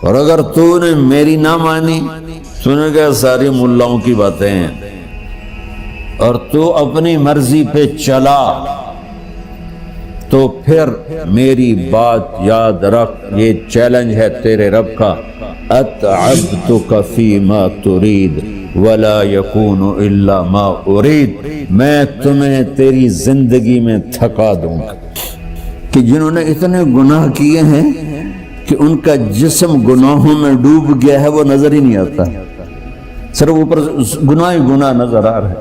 اور اگر تو نے میری نہ مانی، تو نے کہا ساری ملاؤں کی باتیں ہیں، اور تو اپنی مرضی پہ چلا، تو پھر میری بات یاد رکھ، یہ چیلنج ہے تیرے رب کا، اتعبتک فیما ترید ولا یکون الا ما ارید، میں تمہیں تیری زندگی میں تھکا دوں گا۔ کہ جنہوں نے اتنے گناہ کیے ہیں کہ ان کا جسم گناہوں میں ڈوب گیا ہے، وہ نظر ہی نہیں آتا، صرف اوپر گناہ ہی گناہ نظر آ رہا ہے،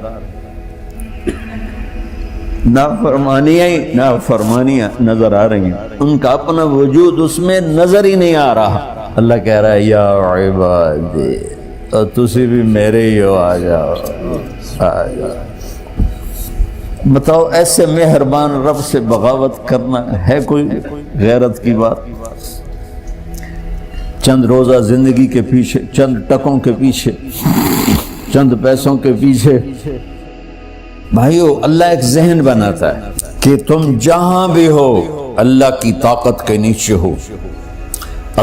نافرمانیاں نظر آ رہی ہیں، ان کا اپنا وجود اس میں نظر ہی نہیں آ رہا۔ اللہ کہہ رہا ہے یا عبادی، اور تسی بھی میرے ہی ہو، آ جاؤ آ جاؤ۔ بتاؤ ایسے مہربان رب سے بغاوت کرنا ہے کوئی غیرت کی بات؟ چند روزہ زندگی کے پیچھے، چند ٹکوں کے پیچھے، چند پیسوں کے پیچھے، بھائیو اللہ ایک ذہن بناتا ہے کہ تم جہاں بھی ہو اللہ کی طاقت کے نیچے ہو،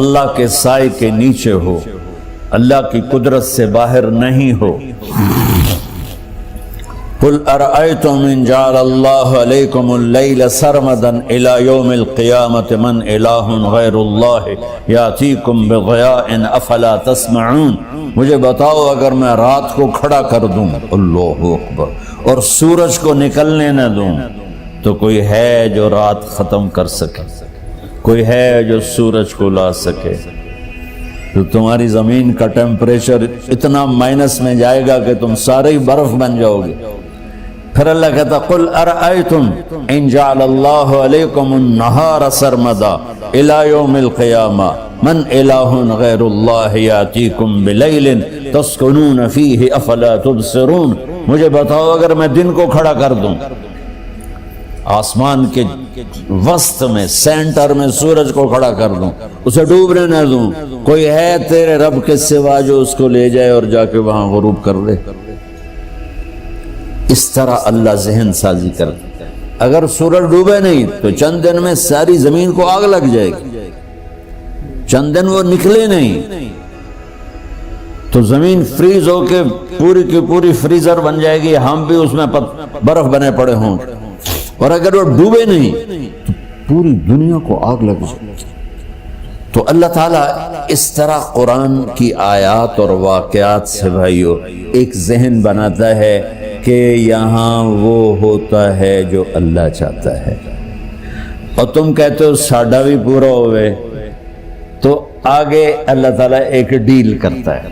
اللہ کے سائے کے نیچے ہو، اللہ کی قدرت سے باہر نہیں ہو۔ قل ارأيتم ان جعل الله عليكم الليل سرمدا الى يوم القيامة من اله غير الله ياتيكم بضياء افلا تسمعون، مجھے بتاؤ اگر میں رات کو کھڑا کر دوں، اللہ اکبر، اور سورج کو نکلنے نہ دوں، تو کوئی ہے جو رات ختم کر سکے؟ کوئی ہے جو سورج کو لا سکے؟ تو تمہاری زمین کا ٹیمپریچر اتنا مائنس میں جائے گا کہ تم سارے ہی برف بن جاؤ گے۔ پھر اللہ کہتا قل ارأیتم ان جعل اللہ علیکم النہار سرمدا الى یوم القیامہ من الہ غیر اللہ یاتیکم بلیل تسکنون فیہ افلا تبصرون، مجھے بتاؤ اگر میں دن کو کھڑا کر دوں، آسمان کے وسط میں سینٹر میں سورج کو کھڑا کر دوں، اسے ڈوبنے نہ دوں، کوئی ہے تیرے رب کے سوا جو اس کو لے جائے اور جا کے وہاں غروب کر دے؟ اس طرح اللہ ذہن سازی کرتا ہے۔ اگر سورج ڈوبے نہیں تو چند دن میں ساری زمین کو آگ لگ جائے گی، چند دن وہ نکلے نہیں تو زمین فریز ہو کے پوری کی پوری فریزر بن جائے گی، ہم بھی اس میں برف بنے پڑے ہوں، اور اگر وہ ڈوبے نہیں تو پوری دنیا کو آگ لگ جائے گی۔ تو اللہ تعالیٰ اس طرح قرآن کی آیات اور واقعات سے بھائیو ایک ذہن بناتا ہے کہ یہاں وہ ہوتا ہے جو اللہ چاہتا ہے، اور تم کہتے ہو ساڈا بھی پورا ہوئے، تو آگے اللہ تعالیٰ ایک ڈیل کرتا ہے،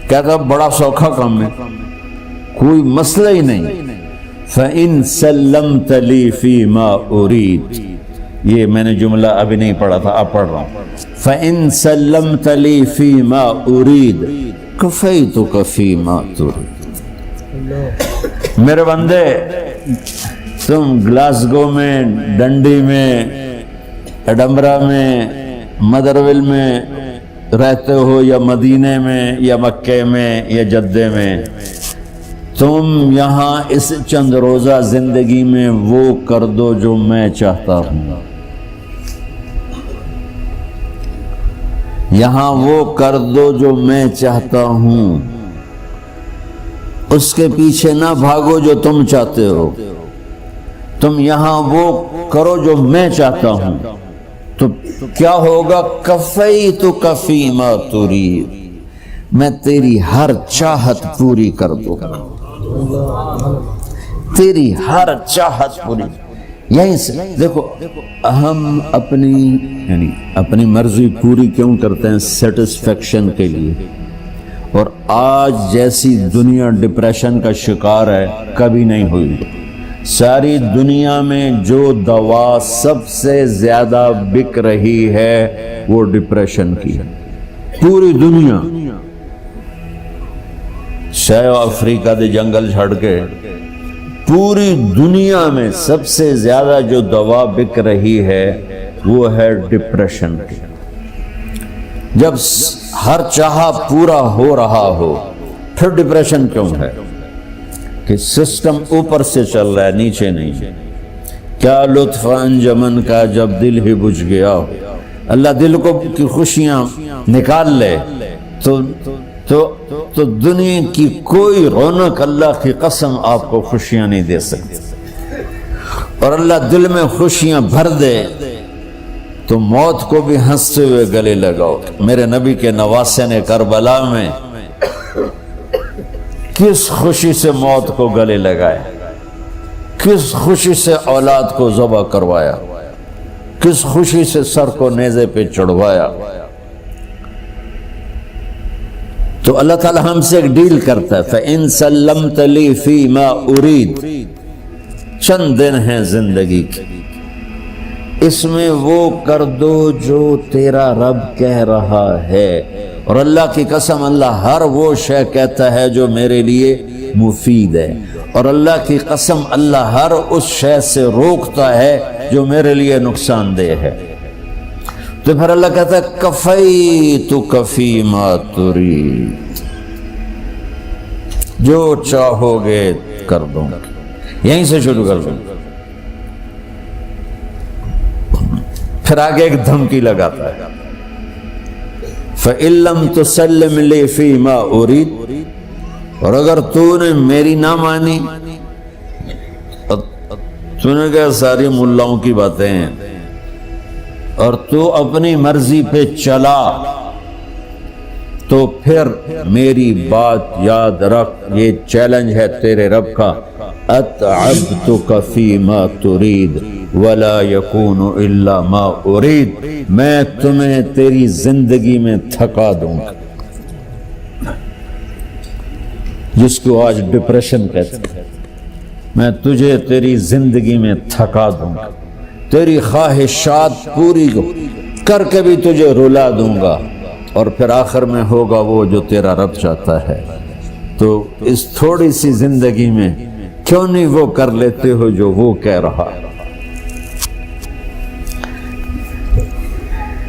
کہتا ہے بڑا سوکھا کام ہے، کوئی مسئلہ ہی نہیں، فَإِن سَلَّمْتَ لِي فِي مَا أُرِيد، یہ میں نے جملہ ابھی نہیں پڑھا تھا، اب پڑھ رہا ہوں، فَإِن سَلَّمْتَ لِي فِي مَا أُرِيد كَفَيْتُكَ فِي مَا تُرِيد۔ میرے بندے، تم گلاسگو میں، ڈنڈی میں، ایڈمبرا میں، مدرول میں رہتے ہو، یا مدینے میں، یا مکے میں، یا جدے میں، تم یہاں اس چند روزہ زندگی میں وہ کر دو جو میں چاہتا ہوں، یہاں وہ کر دو جو میں چاہتا ہوں، اس کے پیچھے نہ بھاگو جو تم چاہتے ہو، تم یہاں وہ کرو جو میں چاہتا ہوں، تو کیا ہوگا؟ کفیتک فیما ترید، میں تیری ہر چاہت پوری کر دوں گا، تیری ہر چاہت پوری۔ یہیں سے دیکھو ہم اپنی مرضی پوری کیوں کرتے ہیں؟ سیٹسفیکشن کے لیے، اور آج جیسی دنیا ڈپریشن کا شکار ہے کبھی نہیں ہوئی۔ ساری دنیا میں جو دوا سب سے زیادہ بک رہی ہے وہ ڈپریشن کی ہے، پوری دنیا، شاید افریقہ دے جنگل چھڑ کے پوری دنیا میں سب سے زیادہ جو دوا بک رہی ہے وہ ہے ڈپریشن کی۔ جب ہر چاہا پورا ہو رہا ہو پھر ڈپریشن کیوں ہے؟ کہ سسٹم اوپر سے چل رہا ہے، نیچے نہیں۔ کیا لطف انجمن کا جب دل ہی بجھ گیا، اللہ دل کو کی خوشیاں نکال لے تو دنیا کی کوئی رونق اللہ کی قسم آپ کو خوشیاں نہیں دے سکتی. اور اللہ دل میں خوشیاں بھر دے تو موت کو بھی ہنستے ہوئے گلے لگاؤ. میرے نبی کے نواسے نے کربلا میں کس خوشی سے موت کو گلے لگائے، کس خوشی سے اولاد کو ذبح کروایا، کس خوشی سے سر کو نیزے پہ چڑھوایا. تو اللہ تعالی ہم سے ایک ڈیل کرتا ہے، فَإِن سَلَّمْتَ لِي فِي مَا أُرِيد. چند دن ہیں زندگی کی، اس میں وہ کر دو جو تیرا رب کہہ رہا ہے. اور اللہ کی قسم اللہ ہر وہ شے کہتا ہے جو میرے لیے مفید ہے، اور اللہ کی قسم اللہ ہر اس شے سے روکتا ہے جو میرے لیے نقصان دہ ہے. تو پھر اللہ کہتا ہے کفیتک فی ما ترید، جو چاہو گے کر دوں گا. یہیں سے شروع کر دوں. پھر آگے ایک دھمکی لگاتا ہے، فَإِن لَّمْ تُسَلِّمْ لِي فِي مَا أُرِيدُ. اور اگر تو نے میری نہ مانی، تو نے کہا ساری ملاؤں کی باتیں ہیں، اور تو اپنی مرضی پہ چلا، تو پھر میری بات یاد رکھ. یہ چیلنج ہے تیرے رب کا، اتعبتک فی ما ترید ولا یکون الا ما ارید. میں تمہیں تیری زندگی میں تھکا دوں گا، جس کو آج ڈپریشن کہتے ہیں. میں تجھے تیری زندگی میں تھکا دوں گا، تیری خواہشات پوری کر کے بھی تجھے رلا دوں گا، اور پھر آخر میں ہوگا وہ جو تیرا رب چاہتا ہے. تو اس تھوڑی سی زندگی میں کیوں نہیں وہ کر لیتے ہو جو وہ کہہ رہا ہے.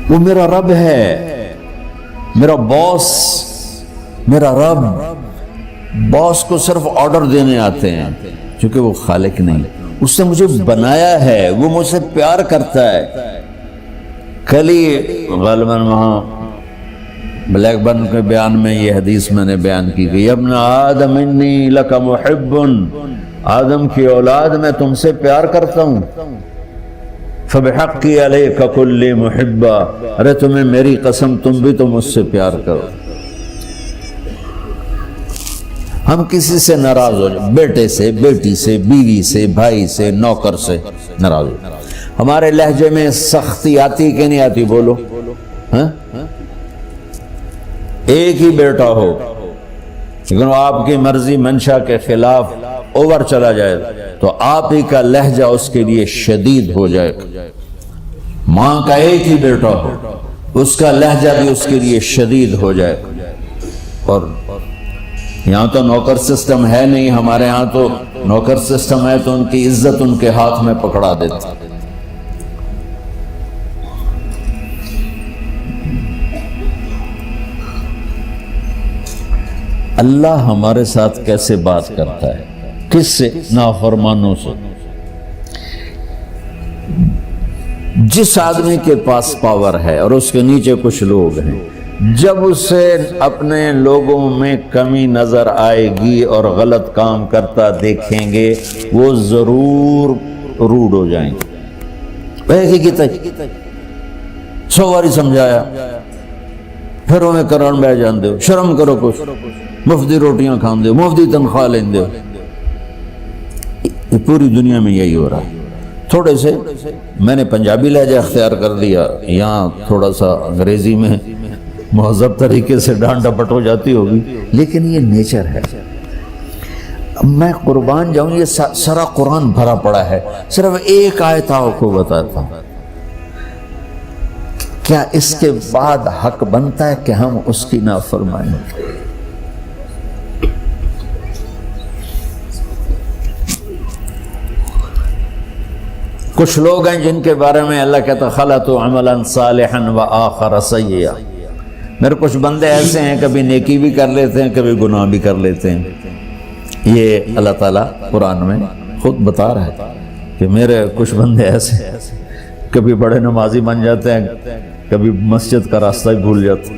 وہ میرا رب ہے، میرا باس، میرا رب. باس کو صرف آرڈر دینے آتے ہیں، چونکہ وہ خالق نہیں. اس نے مجھے بنایا ہے، وہ مجھ سے پیار کرتا ہے. کل ہی غالباً وہاں بلیک برن کے بیان میں یہ حدیث میں نے بیان کی گئی، ابن آدم انی لک محب. آدم کی اولاد میں تم سے پیار کرتا ہوں. فبحقی علیک کل محبا. ارے تمہیں میری قسم تم بھی تو مجھ سے پیار کرو. ہم کسی سے ناراض ہو جائیں، بیٹے سے، بیٹی سے، بیوی سے، بھائی سے، نوکر سے ناراض ہو. ہمارے لہجے میں سختی آتی کہ نہیں آتی؟ بولو. ہاں، ایک ہی بیٹا ہو لیکن وہ آپ کی مرضی منشا کے خلاف اوور چلا جائے تو آپ ہی کا لہجہ اس کے لیے شدید ہو جائے. ماں کا ایک ہی بیٹا ہو، اس کا لہجہ بھی اس کے لیے شدید ہو جائے. اور یہاں تو نوکر سسٹم ہے نہیں، ہمارے ہاں تو نوکر سسٹم ہے تو ان کی عزت ان کے ہاتھ میں پکڑا دیتا. اللہ ہمارے ساتھ کیسے بات کرتا ہے؟ کس سے؟ نافرمانوں سے. جس آدمی کے پاس پاور ہے اور اس کے نیچے کچھ لوگ ہیں، جب اسے اپنے لوگوں میں کمی نظر آئے گی اور غلط کام کرتا دیکھیں گے، وہ ضرور روڈ ہو جائیں گے. 100 باری سمجھایا پھر انہیں کرن بہ جان دو. شرم کرو، کچھ مفتی روٹیاں کھان دو، مفتی تنخواہ لین دو. یہ پوری دنیا میں یہی ہو رہا ہے. تھوڑے سے میں نے پنجابی لہجہ اختیار کر لیا، یہاں تھوڑا سا انگریزی میں مہذب طریقے سے ڈانٹ ڈپٹ ہو جاتی ہوگی، لیکن یہ نیچر ہے. میں قربان جاؤں، یہ سارا قرآن بھرا پڑا ہے. صرف ایک آیت آپ کو بتاتا ہوں. کیا اس کے بعد حق بنتا ہے کہ ہم اس کی نافرمانی کریں؟ کچھ لوگ ہیں جن کے بارے میں اللہ کہتا خلطوا عملا صالحا وآخر سیئا. میرے کچھ بندے ایسے ہیں کبھی نیکی بھی کر لیتے ہیں، کبھی گناہ بھی کر لیتے ہیں. یہ اللہ تعالیٰ قرآن میں خود بتا رہا ہے کہ میرے کچھ بندے ایسے کبھی بڑے نمازی بن جاتے ہیں، کبھی مسجد کا راستہ ہی بھول جاتا.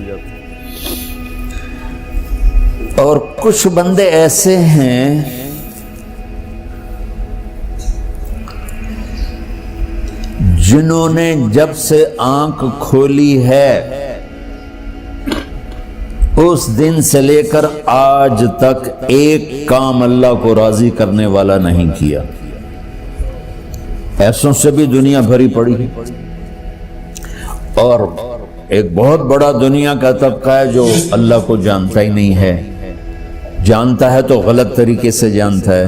اور کچھ بندے ایسے ہیں جنہوں نے جب سے آنکھ کھولی ہے اس دن سے لے کر آج تک ایک کام اللہ کو راضی کرنے والا نہیں کیا. ایسوں سے بھی دنیا بھری پڑی ہے. اور ایک بہت بڑا دنیا کا طبقہ ہے جو اللہ کو جانتا ہی نہیں ہے، جانتا ہے تو غلط طریقے سے جانتا ہے.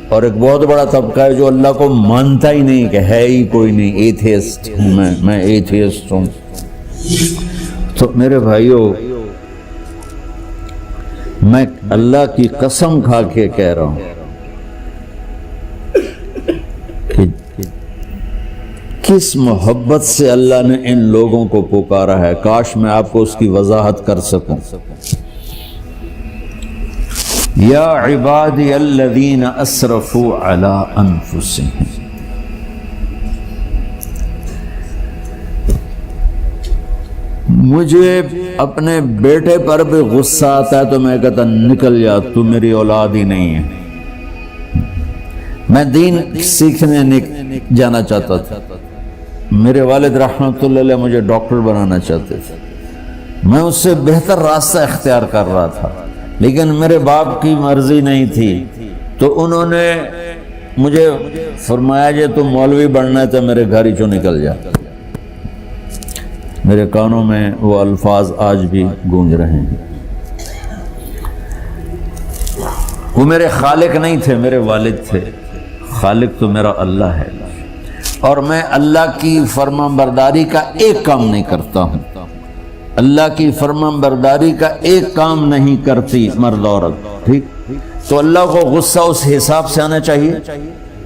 اور ایک بہت بڑا طبقہ ہے جو اللہ کو مانتا ہی نہیں کہ ہے ہی کوئی نہیں، ایتھیسٹ ہوں میں ایتھیسٹ ہوں. تو میرے بھائیو، میں اللہ کی قسم کھا کے کہہ رہا ہوں کہ کس محبت سے اللہ نے ان لوگوں کو پکارا ہے، کاش میں آپ کو اس کی وضاحت کر سکوں. یا عبادی الذین اسرفوا علی انفسہم. مجھے اپنے بیٹے پر بھی غصہ آتا ہے تو میں کہتا نکل جا، تو میری اولاد ہی نہیں ہے. میں دین سیکھنے جانا چاہتا تھا. میرے والد رحمۃ اللہ علیہ مجھے ڈاکٹر بنانا چاہتے تھے. میں اس سے بہتر راستہ اختیار کر رہا تھا، لیکن میرے باپ کی مرضی نہیں تھی. تو انہوں نے مجھے فرمایا جی تو مولوی بننا ہے تو میرے گھر ہی چوں نکل جا. میرے کانوں میں وہ الفاظ آج بھی گونج رہے ہیں. وہ میرے خالق نہیں تھے، میرے والد تھے. خالق تو میرا اللہ ہے، اور میں اللہ کی فرمان برداری کا ایک کام نہیں کرتا ہوں. اللہ کی فرمان برداری کا ایک کام نہیں کرتی مرد عورت. ٹھیک، تو اللہ کو غصہ اس حساب سے آنا چاہیے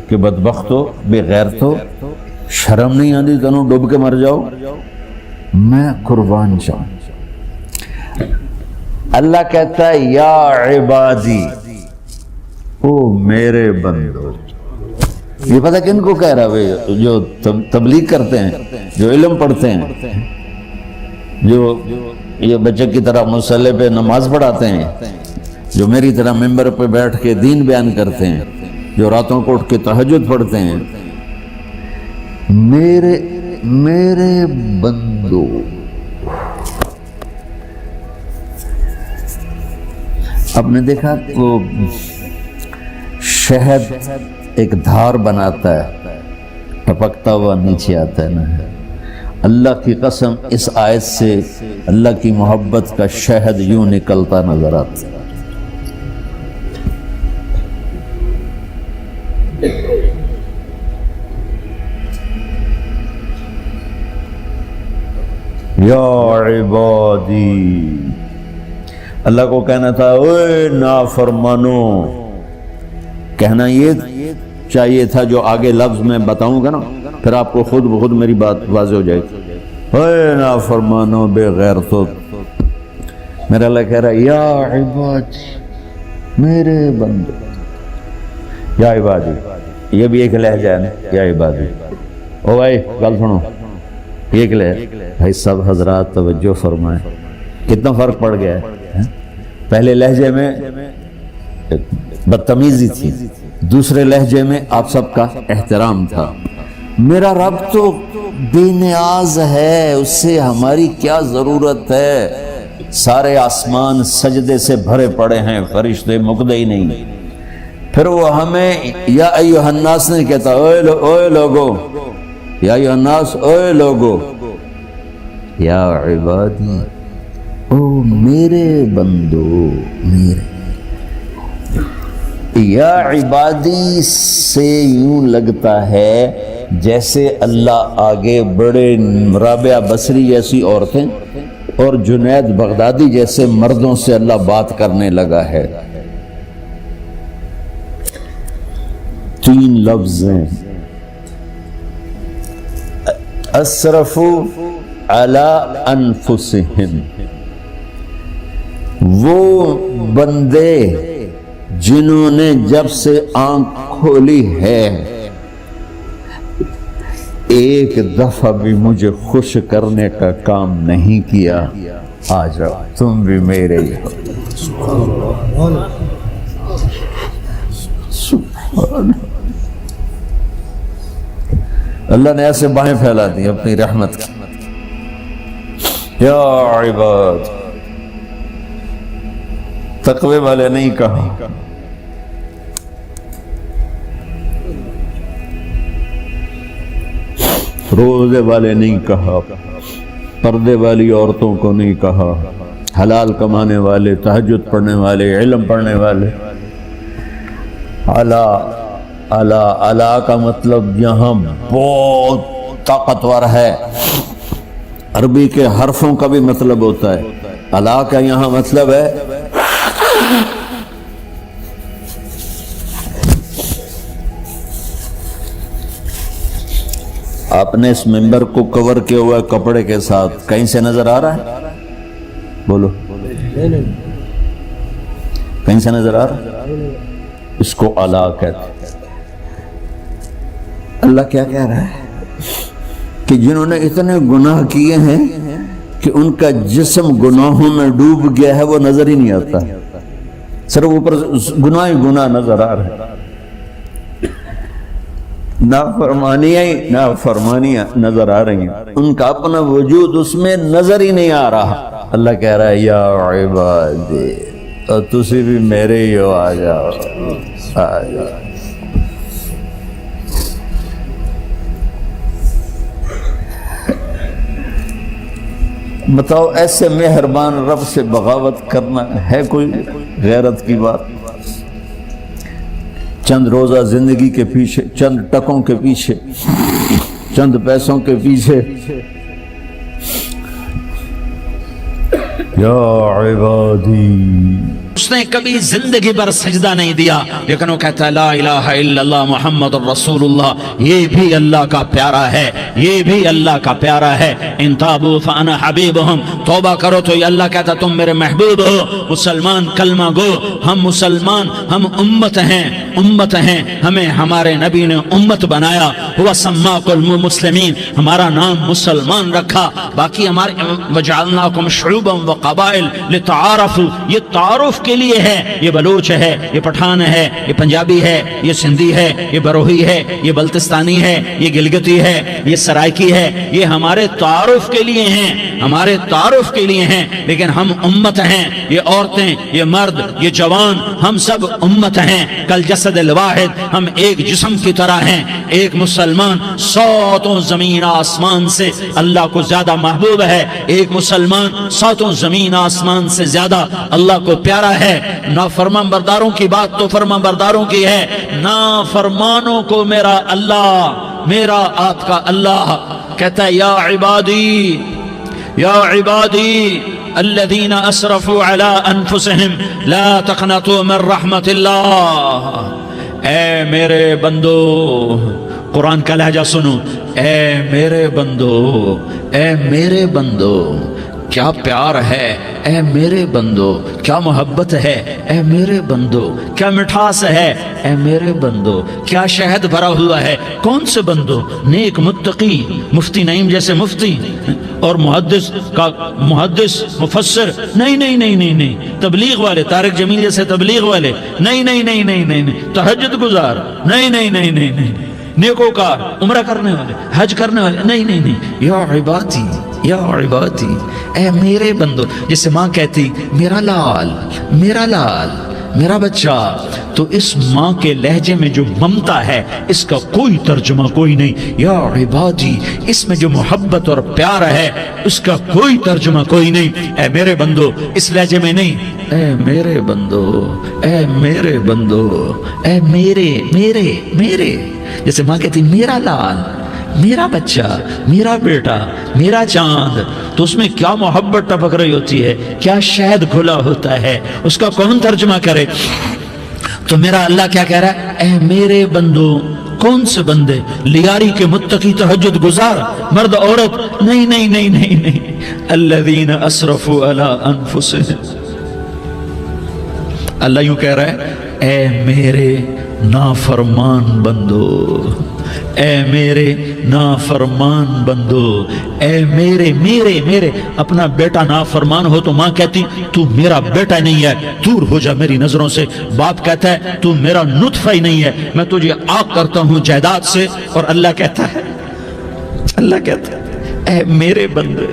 کہ بدبخت ہو، بے غیرت ہو، شرم نہیں آتی تنوں ڈوب کے مر جاؤ. میں قربان جاؤں. اللہ کہتا ہے یا عبادی، او میرے بندو. یہ پتہ کن کو کہہ رہا ہے؟ جو تبلیغ کرتے ہیں، جو علم پڑھتے ہیں، جو یہ بچے کی طرح مصلی پہ نماز پڑھاتے ہیں، جو میری طرح ممبر پہ بیٹھ کے دین بیان کرتے ہیں، جو راتوں کو اٹھ کے تہجد پڑھتے ہیں. میرے بندو، آپ نے دیکھا وہ شہد ایک دھار بناتا ہے، ٹپکتا ہوا نیچے آتا ہے نا. اللہ کی قسم اس آیت سے اللہ کی محبت کا شہد یوں نکلتا نظر آتا ہے. یا عبادی، اللہ کو کہنا تھا اوے نافرمانو. کہنا یہ چاہیے تھا جو آگے لفظ میں بتاؤں گا نا، پھر آپ کو خود بخود میری بات واضح ہو جائے گی. اوے نافرمانو، بے غیرتو. میرا اللہ کہہ رہا ہے یا عبادی، میرے بندے. یا عبادی یہ بھی ایک لہجہ ہے نا، یا عبادی. او بھائی گل سنو، ایک لہجہ. بھائی سب حضرات توجہ فرمائیں، کتنا فرق پڑ گیا ہے. پہلے لہجے میں بدتمیزی تھی، دوسرے لہجے میں آپ سب کا احترام تھا. میرا رب تو بے نیاز ہے، اس سے ہماری کیا ضرورت ہے. سارے آسمان سجدے سے بھرے پڑے ہیں، فرشتے مقدے ہی نہیں. پھر وہ ہمیں یا ایھا الناس نہیں کہتا، اوے لوگو، یا ایھا الناس، اوے لوگو. یا عبادی، او میرے بندو، میرے. یا عبادی سے یوں لگتا ہے جیسے اللہ آگے بڑے رابعہ بصری جیسی عورتیں اور جنید بغدادی جیسے مردوں سے اللہ بات کرنے لگا ہے. 3 لفظ ہیں، اسرفوا علی انفسہم. وہ بندے جنہوں نے جب سے آنکھ کھولی ہے ایک دفعہ بھی مجھے خوش کرنے کا کام نہیں کیا، آ جاؤ تم بھی میرے ہی ہو۔ اللہ نے ایسے باہیں پھیلا دی اپنی رحمت کی۔ یا عباد، تقوی والے نہیں کہا، روزے والے نہیں کہا، پردے والی عورتوں کو نہیں کہا، حلال کمانے والے، تہجد پڑھنے والے، علم پڑھنے والے۔ اعلیٰ کا مطلب یہاں بہت طاقتور ہے، عربی کے حرفوں کا بھی مطلب ہوتا ہے۔ اعلیٰ کا یہاں مطلب ہے آپ نے اس ممبر کو کور کیا ہوا ہے کپڑے کے ساتھ، کہیں سے نظر آ رہا ہے؟ بولو، کہیں سے نظر آ رہا ہے؟ اس کو اعلیٰ کہتے ہیں۔ اللہ کیا کہہ رہا ہے کہ جنہوں نے اتنے گناہ کیے ہیں کہ ان کا جسم گناہوں میں ڈوب گیا ہے، وہ نظر ہی نہیں آتا، صرف اوپر گناہ ہی گناہ نظر آ رہا ہے، نافرمانیاں نظر آ رہی ہیں، ان کا اپنا وجود اس میں نظر ہی نہیں آ رہا۔ اللہ کہہ رہا ہے یا عبادی، اور تسی بھی میرے ہی ہو، آ جاؤ آ جاؤ۔ بتاؤ ایسے مہربان رب سے بغاوت کرنا ہے کوئی غیرت کی بات؟ چند روزہ زندگی کے پیچھے، چند ٹکوں کے پیچھے، چند پیسوں کے پیچھے، یا عبادی۔ اس نے کبھی زندگی پر سجدہ نہیں دیا، لیکن وہ کہتا ہے لا الہ الا اللہ محمد الرسول اللہ، یہ بھی اللہ کا پیارا ہے، یہ بھی اللہ کا پیارا ہے۔ ان تابوا فانا حبیبہم، توبہ کرو تو یہ اللہ کہتا تم میرے محبوب ہو۔ مسلمان کلمہ گو، ہم مسلمان، ہم امت ہیں، امت ہیں، ہمیں ہمارے نبی نے امت بنایا، ہوا سماکم المسلمین، ہمارا نام مسلمان رکھا، باقی ہمارے وجعلناکم شعوبا وقبائل لتعارفوا، یہ تعارف کے لیے ہے، یہ بلوچ ہے، یہ پٹھان ہے، یہ پنجابی ہے، یہ سندھی ہے، یہ بروہی ہے، یہ بلتستانی ہے، یہ گلگتی ہے، یہ سرائکی ہے، یہ ہمارے تعارف کے لیے ہیں، ہمارے تعارف کے لیے ہیں، لیکن ہم امت ہیں، یہ عورتیں، یہ مرد، یہ جوان، ہم سب امت ہیں، کل جسد الواحد، ہم ایک جسم کی طرح ہیں۔ ایک مسلمان ساتوں زمین آسمان سے اللہ کو زیادہ محبوب ہے، ایک مسلمان ساتوں زمین آسمان سے زیادہ اللہ کو پیارا ہے۔ نافرمان برداروں کی بات تو فرمان برداروں کی ہے، نافرمانوں کو میرا اللہ، میرا آپ کا اللہ کہتا ہے یا عبادی، یا عبادی الذین اسرفوا علی انفسہم لا تقنطوا من رحمت اللہ۔ اے میرے بندو، قرآن کا لہجہ سنو، اے میرے بندو، اے میرے بندو، کیا پیار ہے، اے میرے بندو، کیا محبت ہے، اے میرے بندو، کیا مٹھاس ہے، اے میرے بندو، کیا شہد بھرا ہوا ہے۔ کون سے بندو؟ نیک متقی، مفتی نعیم جیسے مفتی اور محدث مفسر، نہیں نہیں نہیں نہیں نہیں، تبلیغ والے، طارق جمیل جیسے تبلیغ والے، نہیں نہیں نہیں نہیں نہیں، تہجد گزار، نہیں نہیں نہیں نہیں نہیں، نیکوکار، عمرہ کرنے والے، حج کرنے والے، نہیں نہیں نہیں، یا عبادی، یا عبادی، اے میرے بندو۔ جسے ماں کہتی میرا لال، میرا لال، میرا بچہ، تو اس ماں کے لہجے میں جو ممتا ہے اس کا کوئی ترجمہ کوئی نہیں۔ یا عبادی، اس میں جو محبت اور پیار ہے اس کا کوئی ترجمہ کوئی نہیں۔ اے میرے بندو، اس لہجے میں نہیں، اے میرے بندو، اے میرے بندو، اے میرے میرے میرے۔ جیسے ماں کہتی میرا لال، میرا بچہ، میرا بیٹا، میرا چاند، تو اس میں کیا محبت ٹپک رہی ہوتی ہے، کیا شہد گھلا ہوتا ہے، اس کا کون ترجمہ کرے؟ تو میرا اللہ کیا کہہ رہا ہے؟ اے میرے بندو، کون سے بندے؟ لیاری کے متقی، تہجد گزار، مرد عورت، نہیں نہیں نہیں نہیں نہیں، الذین اسرفوا علی انفسہم۔ اللہ یوں کہہ رہا ہے اے میرے نافرمان بندو، اے میرے نافرمان بندو، اے میرے میرے میرے اپنا بیٹا نافرمان ہو تو ماں کہتی تو میرا بیٹا نہیں ہے، دور ہو جا میری نظروں سے۔ باپ کہتا ہے تو میرا نطفہ ہی نہیں ہے، میں تجھے عاق کرتا ہوں جائیداد سے۔ اور اللہ کہتا ہے اے میرے بندے،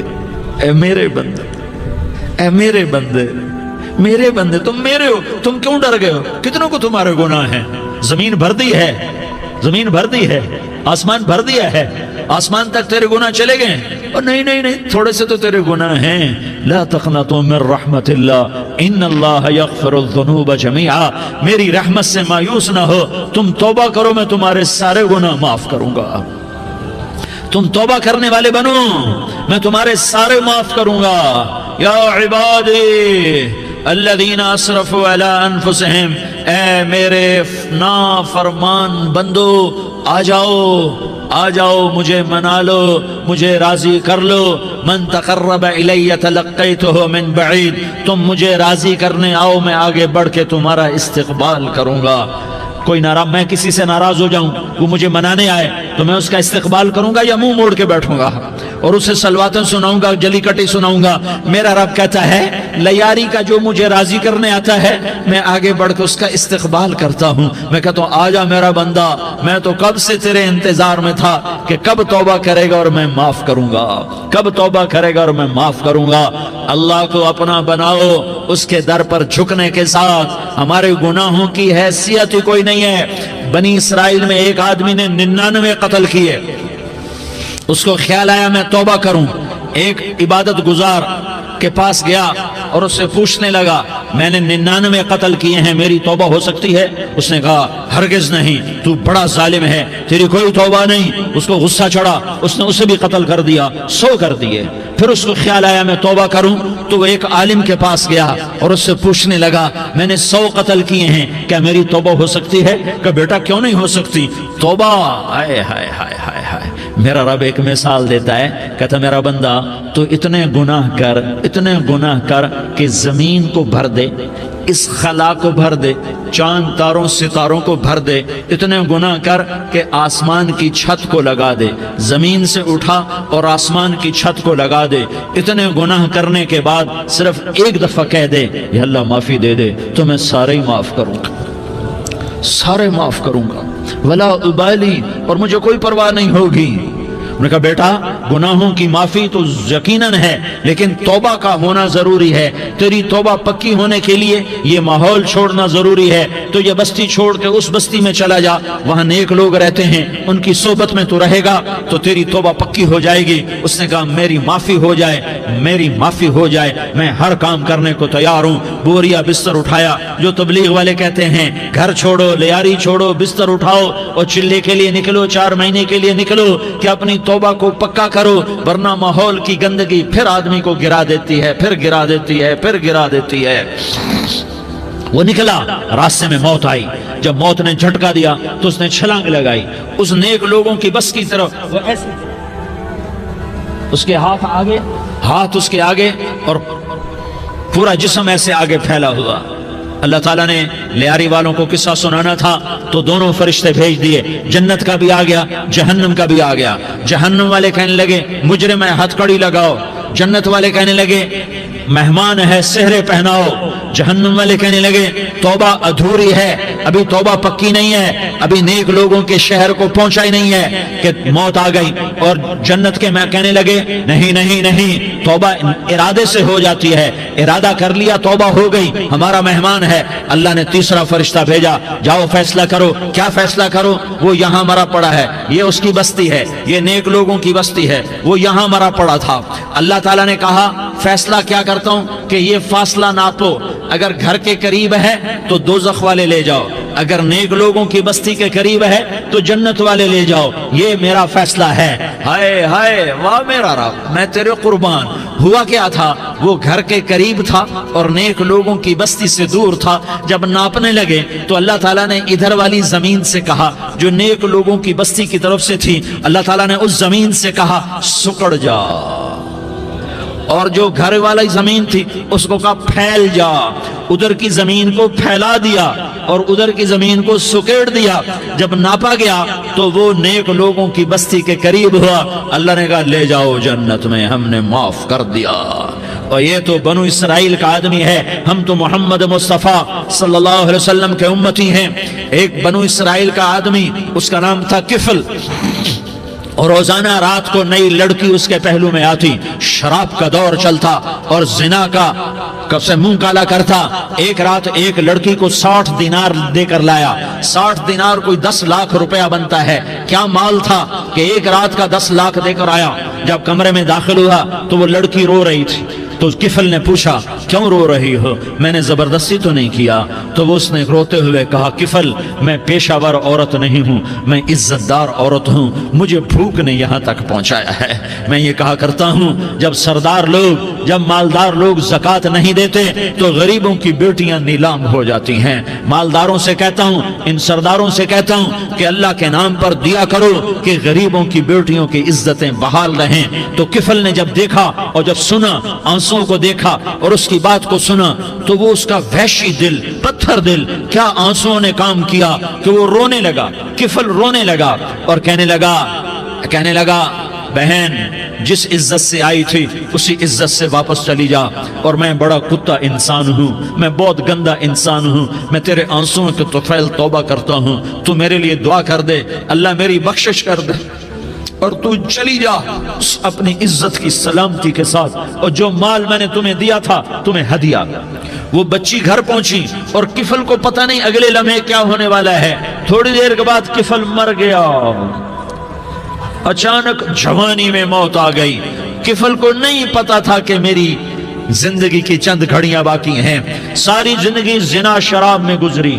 اے میرے بندے، اے میرے بندے، میرے بندے تم میرے ہو، تم کیوں ڈر گئے ہو؟ کتنوں کو تمہارے گناہ ہیں؟ زمین بھر دی ہے، زمین بھر دی ہے، آسمان بھر دیا ہے، آسمان تک تیرے گناہ چلے گئے؟ اور نہیں نہیں نہیں، تھوڑے سے تو تیرے گناہ ہیں۔ لا تقنطوا من رحمت اللہ ان اللہ یغفر الذنوب جميعا، میری رحمت سے مایوس نہ ہو، تم توبہ کرو میں تمہارے سارے گناہ معاف کروں گا۔ تم توبہ کرنے والے بنو، میں تمہارے سارے معاف کروں گا۔ یا عبادی الذین اسرفوا علی انفسہم، اے میرے نافرمان بندو آ جاؤ، آ جاؤ مجھے منا لو، مجھے راضی کر لو۔ من تقرب الی تلقیتہ من بعید، تم مجھے راضی کرنے آؤ، میں آگے بڑھ کے تمہارا استقبال کروں گا۔ کوئی ناراض، میں کسی سے ناراض ہو جاؤں، وہ مجھے منانے آئے تو میں اس کا استقبال کروں گا یا منہ موڑ کے بیٹھوں گا اور اسے سلواتیں سناؤں گا، جلی کٹی سناؤں گا؟ میرا رب کہتا ہے لیاری کا جو مجھے راضی کرنے آتا ہے میں آگے بڑھ کے اس کا استقبال کرتا ہوں۔ میں کہتا ہوں آ جا میرا بندہ، میں تو کب سے تیرے انتظار میں تھا کہ کب توبہ کرے گا اور میں معاف کروں گا، کب توبہ کرے گا اور میں معاف کروں گا۔ اللہ کو اپنا بناؤ، اس کے در پر جھکنے کے ساتھ ہمارے گناہوں کی حیثیت ہی کوئی نہیں ہے۔ بنی اسرائیل میں ایک آدمی نے 99 قتل کیے، اس کو خیال آیا میں توبہ کروں، ایک عبادت گزار کے پاس گیا اور اس سے پوچھنے لگا میں نے 99 قتل کیے ہیں، میری توبہ ہو سکتی ہے؟ اس نے کہا ہرگز نہیں، تو بڑا ظالم ہے، تیری کوئی توبہ نہیں۔ اس کو غصہ چڑھا، اس نے اسے بھی قتل کر دیا، 100 کر دیے۔ پھر اس کو خیال آیا میں توبہ کروں تو وہ ایک عالم کے پاس گیا اور اس سے پوچھنے لگا میں نے 100 قتل کیے ہیں، کیا میری توبہ ہو سکتی ہے؟ کہ بیٹا کیوں نہیں ہو سکتی توبہ؟ ہائے ہائے ہائے ہائے ہائے، میرا رب ایک مثال دیتا ہے، کہتا میرا بندہ تو اتنے گناہ کر، اتنے گناہ کر کہ زمین کو بھر دے، اس خلا کو بھر دے، چاند تاروں ستاروں کو بھر دے، اتنے گناہ کر کہ آسمان کی چھت کو لگا دے، زمین سے اٹھا اور آسمان کی چھت کو لگا دے۔ اتنے گناہ کرنے کے بعد صرف ایک دفعہ کہہ دے یا اللہ معافی دے دے تو میں سارے ہی معاف کروں گا، سارے معاف کروں گا، ولا ابالی، اور مجھے کوئی پرواہ نہیں ہوگی۔ انہوں نے کہا بیٹا گناہوں کی معافی تو یقیناً ہے لیکن توبہ کا ہونا ضروری ہے، تیری توبہ پکی ہونے کے لیے یہ ماحول چھوڑنا ضروری ہے۔ تو یہ بستی چھوڑ کے اس بستی میں چلا جا، وہاں نیک لوگ رہتے ہیں، ان کی صحبت میں تو رہے گا تو تیری توبہ پکی ہو جائے گی۔ اس نے کہا میری معافی ہو جائے، میری معافی ہو جائے، میں ہر کام کرنے کو تیار ہوں۔ بوریا بستر اٹھایا، جو تبلیغ والے کہتے ہیں گھر چھوڑو، لیاری چھوڑو، بستر اٹھاؤ اور چلے کے لیے نکلو، 4 مہینے کے لیے نکلو کہ اپنی توبہ کو پکا کرو، ورنہ ماحول کی گندگی پھر آدمی کو گرا دیتی ہے، پھر گرا دیتی ہے، پھر گرا دیتی ہے۔ وہ نکلا، راستے میں موت آئی، جب موت نے جھٹکا دیا تو اس نے چھلانگ لگائی اس نیک لوگوں کی بس کی طرف، وہ ایسے اس کے ہاتھ آگے، ہاتھ اس کے آگے اور پورا جسم ایسے آگے پھیلا ہوا۔ اللہ تعالیٰ نے لیاری والوں کو قصہ سنانا تھا تو دونوں فرشتے بھیج دیے، جنت کا بھی آ گیا، جہنم کا بھی آ گیا۔ جہنم والے کہنے لگے مجرم ہے ہتھ کڑی لگاؤ، جنت والے کہنے لگے مہمان ہے سہرے پہناؤ۔ جہنم والے کہنے لگے توبہ ادھوری ہے، ابھی توبہ پکی نہیں ہے، ابھی نیک لوگوں کے شہر کو پہنچا ہی نہیں ہے کہ موت آ گئی۔ اور جنت کے میں کہنے لگے نہیں نہیں نہیں، توبہ ارادے سے ہو جاتی ہے، ارادہ کر لیا توبہ ہو گئی، ہمارا مہمان ہے۔ اللہ نے تیسرا فرشتہ بھیجا، جاؤ فیصلہ کرو۔ کیا فیصلہ کرو؟ وہ یہاں مرا پڑا ہے، یہ اس کی بستی ہے، یہ نیک لوگوں کی بستی ہے، وہ یہاں مرا پڑا تھا۔ اللہ تعالیٰ نے کہا فیصلہ کیا کرتا ہوں کہ یہ فاصلہ ناپو، اگر گھر کے قریب ہے تو دوزخ والے لے جاؤ، اگر نیک لوگوں کی بستی کے قریب ہے تو جنت والے لے جاؤ، یہ میرا فیصلہ ہے۔ ہائے ہائے واہ میرا رب، میں تیرے قربان۔ ہوا کیا تھا؟ وہ گھر کے قریب تھا اور نیک لوگوں کی بستی سے دور تھا۔ جب ناپنے لگے تو اللہ تعالیٰ نے ادھر والی زمین سے کہا جو نیک لوگوں کی بستی کی طرف سے تھی، اللہ تعالیٰ نے اس زمین سے کہا سکڑ جا، اور جو گھر والی زمین تھی اس کو کہا پھیل جا، ادھر کی زمین کو پھیلا دیا اور ادھر کی زمین کو سکیڑ دیا۔ جب ناپا گیا تو وہ نیک لوگوں کی بستی کے قریب ہوا، اللہ نے کہا لے جاؤ جنت میں، ہم نے معاف کر دیا۔ اور یہ تو بنو اسرائیل کا آدمی ہے، ہم تو محمد مصطفیٰ صلی اللہ علیہ وسلم کے امتی ہیں۔ ایک بنو اسرائیل کا آدمی، اس کا نام تھا کفل، اور روزانہ رات کو نئی لڑکی اس کے پہلو میں آتی، شراب کا دور چلتا اور زنا کا کب سے منہ کالا کرتا۔ ایک رات ایک لڑکی کو 60 دینار دے کر لایا۔ 60 دینار کوئی 10 لاکھ روپیہ بنتا ہے۔ کیا مال تھا کہ ایک رات کا 10 لاکھ دے کر آیا۔ جب کمرے میں داخل ہوا تو وہ لڑکی رو رہی تھی، تو کفل نے پوچھا کیوں رو رہی ہو، میں نے زبردستی تو نہیں کیا؟ تو وہ اس نے روتے ہوئے کہا کفل میں پیشہ ور عورت نہیں ہوں، میں عزت دار عورت ہوں، مجھے بھوک نے یہاں تک پہنچایا ہے۔ میں یہ کہا کرتا ہوں جب سردار لوگ، جب مالدار لوگ زکوٰۃ نہیں دیتے تو غریبوں کی بیٹیاں نیلام ہو جاتی ہیں۔ مالداروں سے کہتا ہوں، ان سرداروں سے کہتا ہوں کہ اللہ کے نام پر دیا کرو کہ غریبوں کی بیٹیوں کی عزتیں بحال رہیں۔ تو کفل نے جب دیکھا اور جب سنا، آنسوں کو دیکھا اور اس کی بات کو سنا، تو وہ اس کا وحشی دل، پتھر دل، کیا آنسوں نے کام کیا کہ وہ رونے لگا۔ کفل رونے لگا اور کہنے لگا بہن جس عزت سے آئی تھی اسی عزت سے واپس چلی جا، اور میں بڑا کتا انسان ہوں، میں بہت گندا انسان ہوں، میں تیرے آنسوں کے طفیل توبہ کرتا ہوں، تو میرے لیے دعا کر دے، اللہ میری بخشش کر دے، اور تو چلی جا اپنی عزت کی سلامتی کے ساتھ، اور جو مال میں نے تمہیں دیا تھا تمہیں ہدیہ۔ وہ بچی گھر پہنچی اور کفل کو پتہ نہیں اگلے لمحے کیا ہونے والا ہے۔ تھوڑی دیر کے بعد کفل مر گیا، اچانک جوانی میں موت آ گئی۔ کفل کو نہیں پتا تھا کہ میری زندگی کی چند گھڑیاں باقی ہیں۔ ساری زندگی زنا شراب میں گزری،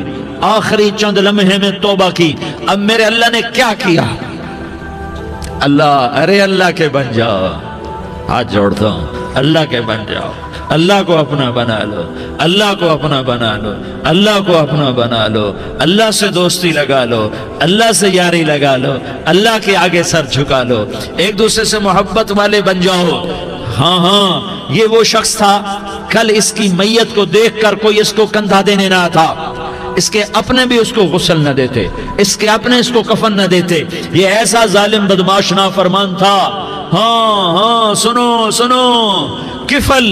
آخری چند لمحے میں توبہ کی۔ اب میرے اللہ نے کیا کیا؟ اللہ کے بن جاؤ، ہاتھ جوڑتا ہوں، اللہ کے بن جاؤ، اللہ کو اپنا بنا لو، اللہ کو اپنا بنا لو، اللہ کو اپنا بنا لو، اللہ سے دوستی لگا لو، اللہ سے یاری لگا لو، اللہ کے آگے سر جھکا لو، ایک دوسرے سے محبت والے بن جاؤ۔ ہاں یہ وہ شخص تھا، کل اس کی میت کو دیکھ کر کوئی اس کو کندھا دینے نہ تھا، اس کے اپنے بھی اس کو غسل نہ دیتے، اس کے اپنے اس کو کفن نہ دیتے۔ یہ ایسا ظالم بدماش نافرمان تھا۔ ہاں سنو، کفل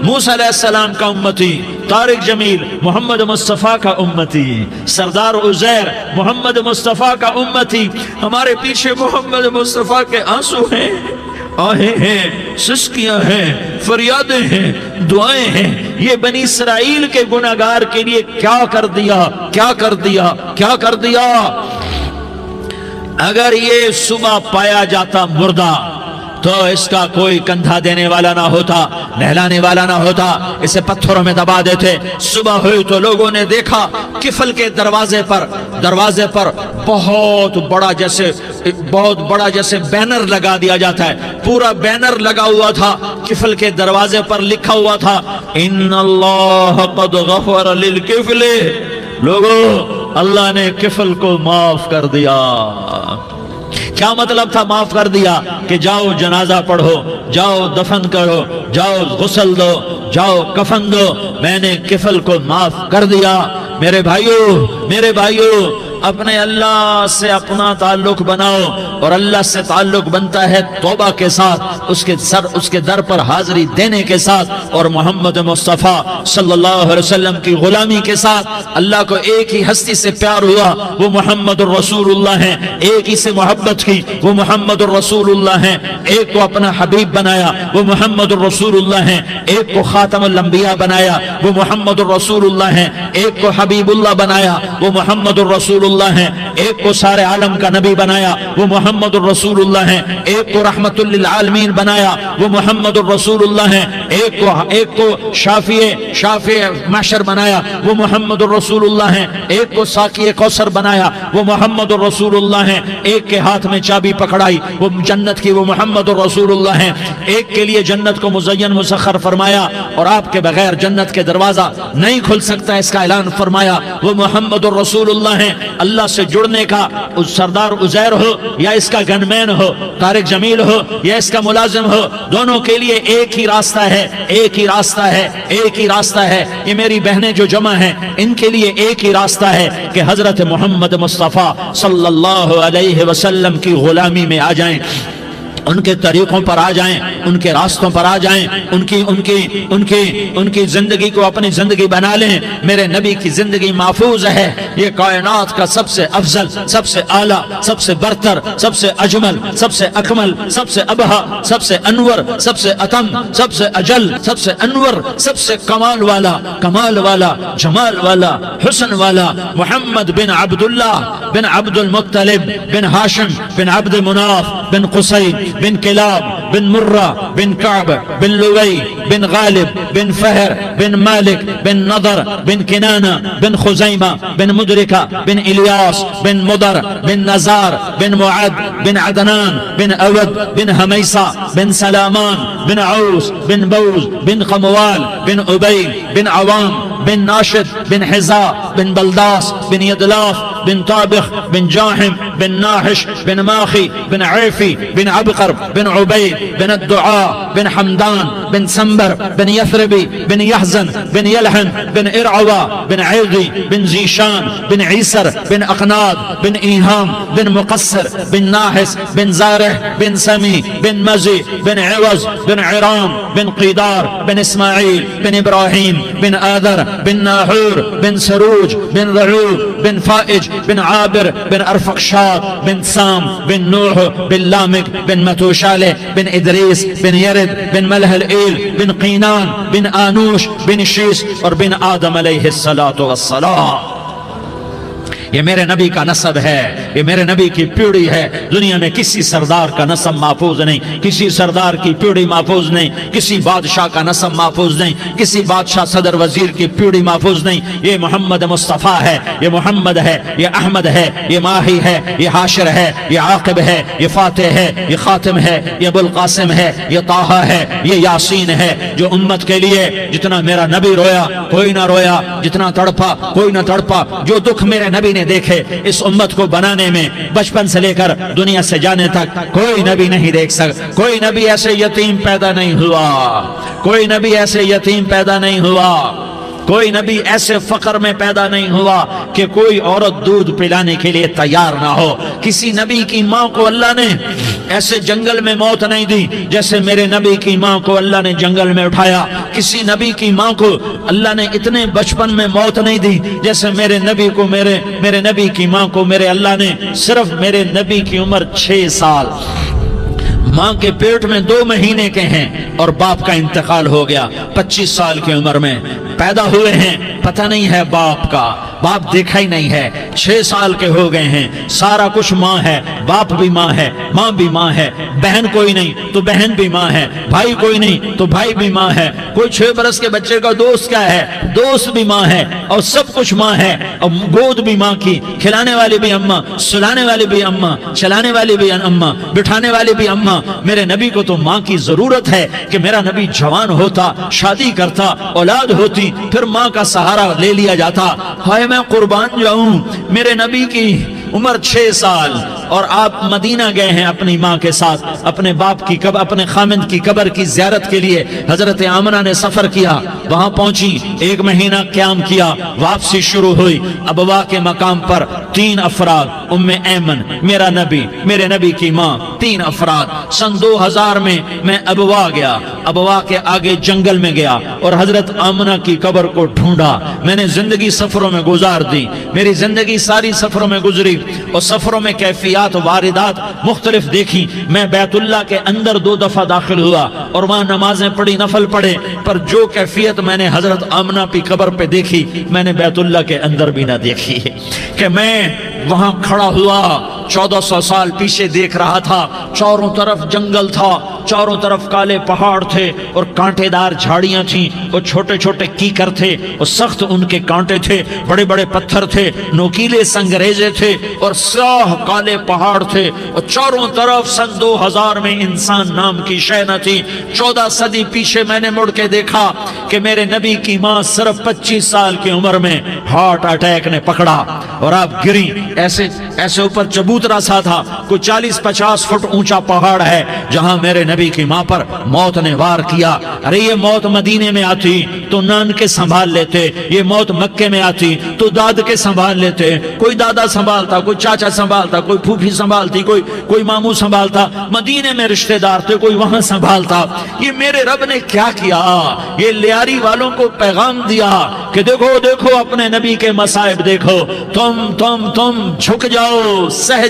موسیٰ علیہ السلام کا امتی، طارق جمیل محمد مصطفیٰ کا امتی، سردار عزیر محمد مصطفیٰ کا امتی۔ ہمارے پیچھے محمد مصطفیٰ کے آنسو ہیں، آہیں ہیں، سسکیاں ہیں، فریادیں ہیں، دعائیں ہیں۔ یہ بنی اسرائیل کے گناہگار کے لیے کیا کر دیا۔ اگر یہ صبح پایا جاتا مردہ تو اس کا کوئی کندھا دینے والا نہ ہوتا، نہلانے والا نہ ہوتا، اسے پتھروں میں دبا دیتے۔ صبح ہوئی تو لوگوں نے دیکھا کفل کے دروازے پر بہت بڑا جیسے بینر لگا دیا جاتا ہے، پورا بینر لگا ہوا تھا، کفل کے دروازے پر لکھا ہوا تھا ان اللہ قد غفر للکفل۔ لوگوں، اللہ نے کفل کو معاف کر دیا۔ کیا مطلب تھا معاف کر دیا؟ کہ جاؤ جنازہ پڑھو، جاؤ دفن کرو، جاؤ غسل دو، جاؤ کفن دو، میں نے کفل کو معاف کر دیا۔ میرے بھائیو اپنے اللہ سے اپنا تعلق بناؤ، اور اللہ سے تعلق بنتا ہے توبہ کے ساتھ، اس کے در پر حاضری دینے کے ساتھ، اور محمد مصطفیٰ صلی اللہ علیہ وسلم کی غلامی کے ساتھ۔ اللہ کو ایک ہی ہستی سے پیار ہوا، وہ محمد الرسول اللہ ہیں، ایک ہی سے محبت کی، وہ محمد الرسول اللہ ہیں، ایک کو اپنا حبیب بنایا، وہ محمد الرسول اللہ ہیں، ایک کو خاتم الانبیاء بنایا، وہ محمد الرسول اللہ ہیں، ایک کو حبیب اللہ بنایا، وہ محمد الرسول اللہ ہیں، ایک کو سارے عالم کا نبی بنایا، وہ محمد الرسول اللہ ہیں، ایک کو رحمت للعالمین بنایا، وہ محمد الرسول اللہ ہیں، ایک کو شافع محشر بنایا، وہ محمد الرسول اللہ ہیں، ایک کو ساقی کوثر بنایا، وہ محمد الرسول اللہ ہیں، ایک کے ہاتھ میں چابی پکڑائی وہ جنت کی، وہ محمد الرسول اللہ ہیں، ایک کے لیے جنت کو مزین مسخر فرمایا اور آپ کے بغیر جنت کے دروازہ نہیں کھل سکتا اس کا اعلان فرمایا، وہ محمد الرسول اللہ ہیں، اللہ سے جڑنے کا، اس سردار عزیر ہو یا اس کا گنمین ہو، طارق جمیل ہو یا اس کا ملازم ہو، دونوں کے لیے ایک ہی راستہ ہے، ایک ہی راستہ ہے، ایک ہی راستہ ہے۔ یہ میری بہنیں جو جمع ہیں ان کے لیے ایک ہی راستہ ہے کہ حضرت محمد مصطفیٰ صلی اللہ علیہ وسلم کی غلامی میں آ جائیں، ان کے طریقوں پر آ جائیں، ان کے راستوں پر آ جائیں، ان کی زندگی کو اپنی زندگی بنا لیں۔ میرے نبی کی زندگی محفوظ ہے۔ یہ کائنات کا سب سے افضل، سب سے اعلیٰ، سب سے برتر، سب سے اجمل، سب سے اکمل، سب سے ابہا، سب سے انور، سب سے اتم، سب سے اجل، سب سے انور، سب سے کمال والا، کمال والا، جمال والا، حسن والا محمد بن عبداللہ بن عبد المطلب بن ہاشم بن عبد مناف بن قصی بن کلاب بن مرہ بن کعب بن لوی بن غالب بن فہر بن مالک بن نضر بن کنانہ بن خزیمہ بن مدرکہ بن الیاس بن مدر بن نزار بن معد بن عدنان بن اود بن حمیسہ بن سلامان بن عوس بن بوز بن قموال بن عبید بن عوام بن ناشد بن حزاء بن بلداس بن يدلاف بن طابخ بن جاحم بن ناحش بن ماخي بن عيفي بن عبقر بن عبيد بن الدعاء بن حمدان بن سنبر بن يثربي بن يحزن بن يلحن بن إرعوى بن عيغي بن زيشان بن عيسر بن أقناد بن إيهام بن مقصر بن ناحس بن زارح بن سمي بن مزي بن عوز بن عرام بن قيدار بن إسماعيل بن إبراهيم بن آذر بن ناحور بن سروج بن رعوب بن فائج بن عابر بن أرفقشاد بن سام بن نوح بن لامك بن متوشالة بن إدريس بن يرد بن ملهلئيل بن قينان بن آنوش بن شيس اور بن آدم علیہ الصلاة یہ میرے نبی کا نسب ہے، یہ میرے نبی کی پیڑھی ہے۔ دنیا میں کسی سردار کا نسب محفوظ نہیں، کسی سردار کی پیڑھی محفوظ نہیں، کسی بادشاہ کا نسب محفوظ نہیں، کسی بادشاہ صدر وزیر کی پیڑھی محفوظ نہیں۔ یہ محمد مصطفیٰ ہے، یہ محمد ہے، یہ احمد ہے، یہ ماہی ہے، یہ حاشر ہے، یہ عاقب ہے، یہ فاتح ہے، یہ خاتم ہے، یہ ابو القاسم ہے، یہ طٰہٰ ہے، یہ یاسین ہے۔ جو امت کے لیے جتنا میرا نبی رویا کوئی نہ رویا، جتنا تڑپا کوئی نہ تڑپا، جو دکھ میرے نبی نے دیکھے اس امت کو بنانے میں، بچپن سے لے کر دنیا سے جانے تک کوئی نبی نہیں دیکھ سکتا۔ کوئی نبی ایسے یتیم پیدا نہیں ہوا، کوئی نبی ایسے یتیم پیدا نہیں ہوا، کوئی نبی ایسے فقر میں پیدا نہیں ہوا کہ کوئی عورت دودھ پلانے کے لیے تیار نہ ہو۔ کسی نبی کی ماں کو اللہ نے ایسے جنگل میں موت نہیں دی جیسے میرے نبی کی ماں کو اللہ نے جنگل میں اٹھایا۔ کسی نبی کی ماں کو اللہ نے اتنے بچپن میں موت نہیں دی جیسے میرے نبی کو، میرے نبی کی ماں کو میرے اللہ نے صرف میرے نبی کی عمر 6 سال، ماں کے پیٹ میں 2 مہینے کے ہیں اور باپ کا انتقال ہو گیا 25 سال کی عمر میں پیدا ہوئے ہیں، پتہ نہیں ہے باپ کا، باپ دیکھا ہی نہیں ہے، 6 سال کے ہو گئے ہیں، سارا کچھ ماں ہے، باپ بھی ماں ہے، ماں بھی ماں ہے، بہن کوئی نہیں تو بہن بھی ماں ہے، بھائی کوئی نہیں تو بھائی بھی ماں ہے، کوئی 6 برس کے بچے کا دوست کیا ہے، دوست بھی ماں ہے، اور سب کچھ ماں ہے، اور گود بھی ماں کی، کھلانے والی بھی اماں، سلانے والی بھی اماں، چلانے والی بھی اماں، بٹھانے والی بھی اماں۔ میرے نبی کو تو ماں کی ضرورت ہے کہ میرا نبی جوان ہوتا، شادی کرتا، اولاد ہوتی، پھر ماں کا سہارا لے لیا جاتا۔ ہائے میں قربان جاؤں، میرے نبی کی عمر 6 سال اور آپ مدینہ گئے ہیں اپنی ماں کے ساتھ، اپنے باپ کی قبر، اپنے خامند کی قبر کی زیارت کے لیے حضرت آمنہ نے سفر کیا، وہاں پہنچی، 1 مہینہ قیام کیا، واپسی شروع ہوئی۔ ابوا کے مقام پر 3 افراد، ام ایمن، میرا نبی، میرے نبی کی ماں، 3 افراد۔ سن 2000 میں ابوا گیا، ابوا کے آگے جنگل میں گیا اور حضرت آمنہ کی قبر کو ڈھونڈا۔ میں نے زندگی سفروں میں گزار دی، میری زندگی ساری سفروں میں گزری اور سفروں میں کیفیات واردات مختلف دیکھی۔ میں بیت اللہ کے اندر 2 دفعہ داخل ہوا اور وہاں نمازیں پڑھی، نفل پڑھے، پر جو کیفیت میں نے حضرت آمنہ کی قبر پہ دیکھی میں نے بیت اللہ کے اندر بھی نہ دیکھی، کہ میں وہاں کھڑا ہوا 1400 سال پیچھے دیکھ رہا تھا، چاروں طرف جنگل تھا، چاروں طرف کالے پہاڑ تھے اور کانٹے دار جھاڑیاں تھیں، اور چھوٹے چھوٹے کیکر تھے اور سخت ان کے کانٹے تھے، بڑے بڑے پتھر تھے، نوکیلے سنگریزے تھے اور سیاہ کالے پہاڑ تھے، اور چاروں طرف سن 2000 میں انسان نام کی شے نہ تھی۔ 14 صدی پیچھے میں نے مڑ کے دیکھا کہ میرے نبی کی ماں صرف 25 سال کی عمر میں ہارٹ اٹیک نے پکڑا اور آپ گری، ایسے ایسے اوپر چبوترا سا تھا، کوئی 40-50 فٹ اونچا پہاڑ ہے جہاں میرے نبی کی ماں پر موت نے وار کیا۔ ارے یہ موت مدینے میں آتی تو نان کے سنبھال لیتے، یہ موت مکے میں آتی تو داد کے سنبھال لیتے، کوئی دادا سنبھالتا، کوئی چاچا سنبھالتا، کوئی پھوپھی سنبھالتی، کوئی ماموں سنبھالتا، مدینے میں رشتہ دار تھے کوئی وہاں سنبھالتا۔ یہ میرے رب نے کیا کیا؟ یہ لیاری والوں کو پیغام دیا کہ دیکھو دیکھو اپنے نبی کے مصائب دیکھو، تم جھک جاؤ، سہ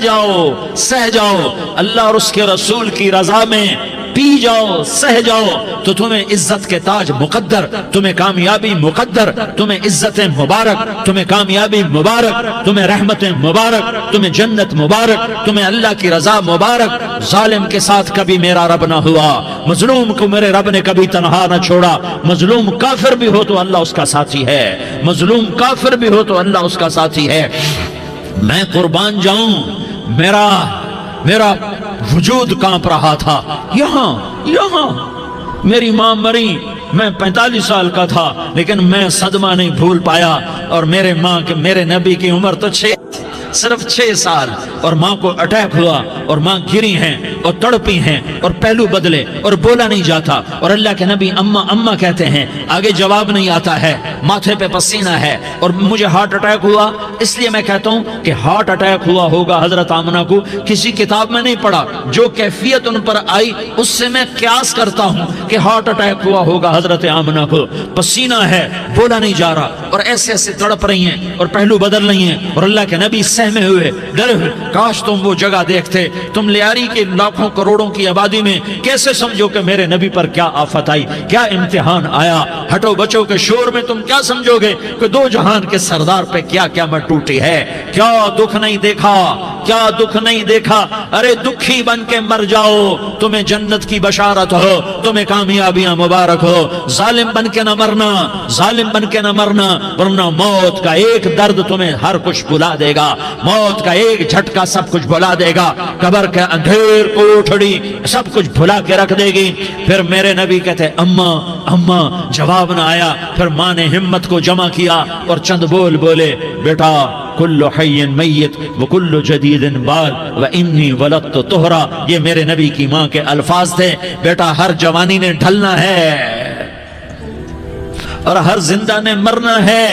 جاؤ اللہ اور اس کے رسول کی رضا میں، پی جاؤ، سہ جاؤ تو تمہیں عزت کے تاج مقدر، تمہیں کامیابی مقدر، تمہیں عزت مبارک، تمہیں کامیابی مبارک، تمہیں رحمت مبارک، تمہیں جنت مبارک، تمہیں اللہ کی رضا مبارک۔ ظالم کے ساتھ کبھی میرا رب نہ ہوا، مظلوم کو میرے رب نے کبھی تنہا نہ چھوڑا۔ مظلوم کافر بھی ہو تو اللہ اس کا ساتھی ہے، مظلوم کافر بھی ہو تو اللہ اس کا ساتھی ہے۔ میں قربان جاؤں، میرا وجود کانپ رہا تھا۔ یہاں میری ماں مری، میں 45 سال کا تھا، لیکن میں صدمہ نہیں بھول پایا، اور میرے نبی کی عمر تو صرف 6 سال، اور ماں کو اٹیک ہوا اور ماں گری ہیں اور تڑپی ہیں اور پہلو بدلے اور بولا نہیں جاتا، اور اللہ کے نبی اماں کہتے ہیں، آگے جواب نہیں آتا ہے، ماتھے پہ پسینہ ہے، اور مجھے ہارٹ اٹیک ہوا۔ اس لیے میں کہتا ہوں کہ ہارٹ اٹیک ہوا ہوگا حضرت آمنہ کو، کسی کتاب میں نہیں پڑھا، جو کیفیت ان پر آئی اس سے میں قیاس کرتا ہوں کہ ہارٹ اٹیک ہوا ہوگا حضرت آمنہ کو۔ پسینہ ہے، بولا نہیں جا رہا، اور ایسے ایسے تڑپ رہی ہیں اور پہلو بدل رہی ہیں، اور اللہ کے نبی سہمے ہوئے، ڈرے ہوئے۔ کاش تم وہ جگہ دیکھتے، تم لیاری کے لاکھوں کروڑوں کی آبادی میں کیسے سمجھو کہ میرے نبی پر کیا آفت آئی، کیا امتحان آیا۔ ہٹو بچوں کے شور میں تم کیا سمجھو گے کہ 2 جہان کے سردار پہ کیا قیامت ٹوٹی ہے۔ کیا دکھ نہیں دیکھا، کیا دکھ نہیں دیکھا۔ ارے دکھی بن کے مر جاؤ، تمہیں جنت کی بشارت ہو، تمہیں کامیابیاں مبارک ہو۔ ظالم بن کے نہ مرنا، ظالم بن کے نہ مرنا، ورنہ موت کا ایک درد تمہیں ہر کچھ بلا دے گا، موت کا ایک جھٹکا سب کچھ بھلا دے گا، قبر کے اندھیر کوٹھڑی سب کچھ بھلا کے رکھ دے گی۔ پھر میرے نبی کہتے اماں، جواب نہ آیا۔ پھر ماں نے ہمت کو جمع کیا اور چند بولے، بیٹا کل حی میت وکل جدید بال وانی ولدت طہرا، یہ میرے نبی کی ماں کے الفاظ تھے۔ بیٹا ہر جوانی نے ڈھلنا ہے اور ہر زندہ نے مرنا ہے۔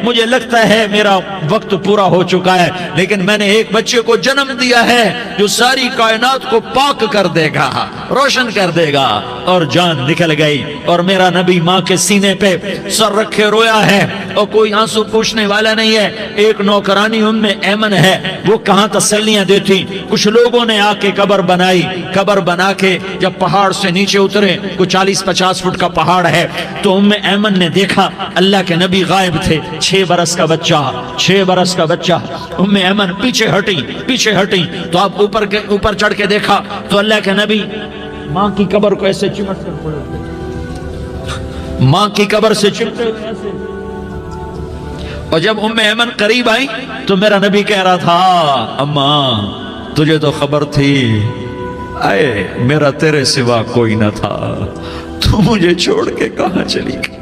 مجھے لگتا ہے میرا وقت پورا ہو چکا ہے، لیکن میں نے ایک بچے کو جنم دیا ہے جو ساری کائنات کو پاک کر دے گا، روشن کر دے گا۔ اور جان نکل گئی، اور میرا نبی ماں کے سینے پہ سر رکھے رویا ہے، اور کوئی آنسو پوچھنے والا نہیں ہے۔ ایک نوکرانی ام ایمن ہے، وہ کہاں تسلیاں دیتی۔ کچھ لوگوں نے آ کے قبر بنائی، قبر بنا کے جب پہاڑ سے نیچے اترے، کوئی 40-50 فٹ کا پہاڑ ہے، تو ام ایمن نے دیکھا اللہ کے نبی غائب تھے، 6 برس کا بچہ۔ ام ایمن پیچھے ہٹی تو آپ اوپر چڑھ کے دیکھا تو اللہ کے نبی ماں کی قبر کو ایسے چمٹ کر پڑے، ماں کی قبر سے چمٹے ہوئے ایسے۔ اور جب ام ایمن قریب آئی تو میرا نبی کہہ رہا تھا، اماں تجھے تو خبر تھی، اے میرا تیرے سوا کوئی نہ تھا، تو مجھے چھوڑ کے کہاں چلی گئی۔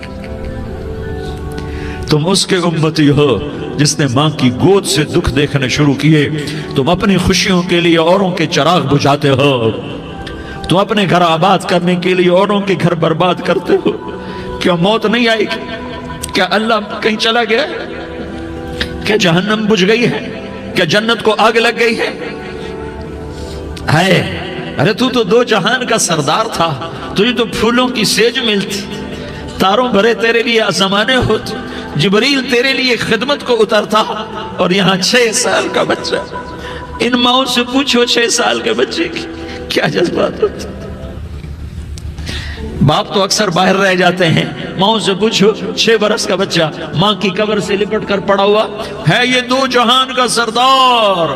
تم اس کے امتی ہو جس نے ماں کی گود سے دکھ دیکھنے شروع کیے۔ تم اپنی خوشیوں کے لیے اوروں کے چراغ بجھاتے ہو، تم اپنے گھر آباد کرنے کے لیے اوروں کے گھر برباد کرتے ہو۔ کیا موت نہیں آئے گی؟ کیا اللہ کہیں چلا گیا؟ کیا جہنم بجھ گئی ہے؟ کیا جنت کو آگ لگ گئی ہے؟ ارے تو 2 جہان کا سردار تھا، تجھے تو پھولوں کی سیج ملتی، تاروں بھرے تیرے لیے زمانے ہوتے، جبریل تیرے لیے خدمت کو اترتا، اور یہاں 6 سال کا بچہ۔ ان ماؤں سے پوچھو 6 سال کے بچے کی کیا جذبات ہوتے۔ باپ تو اکثر باہر رہ جاتے ہیں، ماؤں سے پوچھو 6 برس کا بچہ ماں کی قبر سے لپٹ کر پڑا ہوا ہے۔ یہ 2 جہان کا سردار،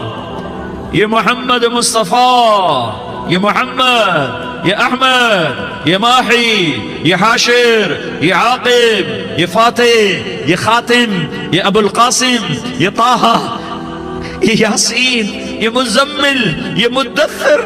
یہ محمد مصطفیٰ، یہ محمد یہ احمد، یہ ماحی، یہ حاشر، یہ عاقب، یہ فاتح، یہ خاتم، یہ ابو القاسم، یہ طہ، یہ یاسین، یہ مزمل، یہ مدثر،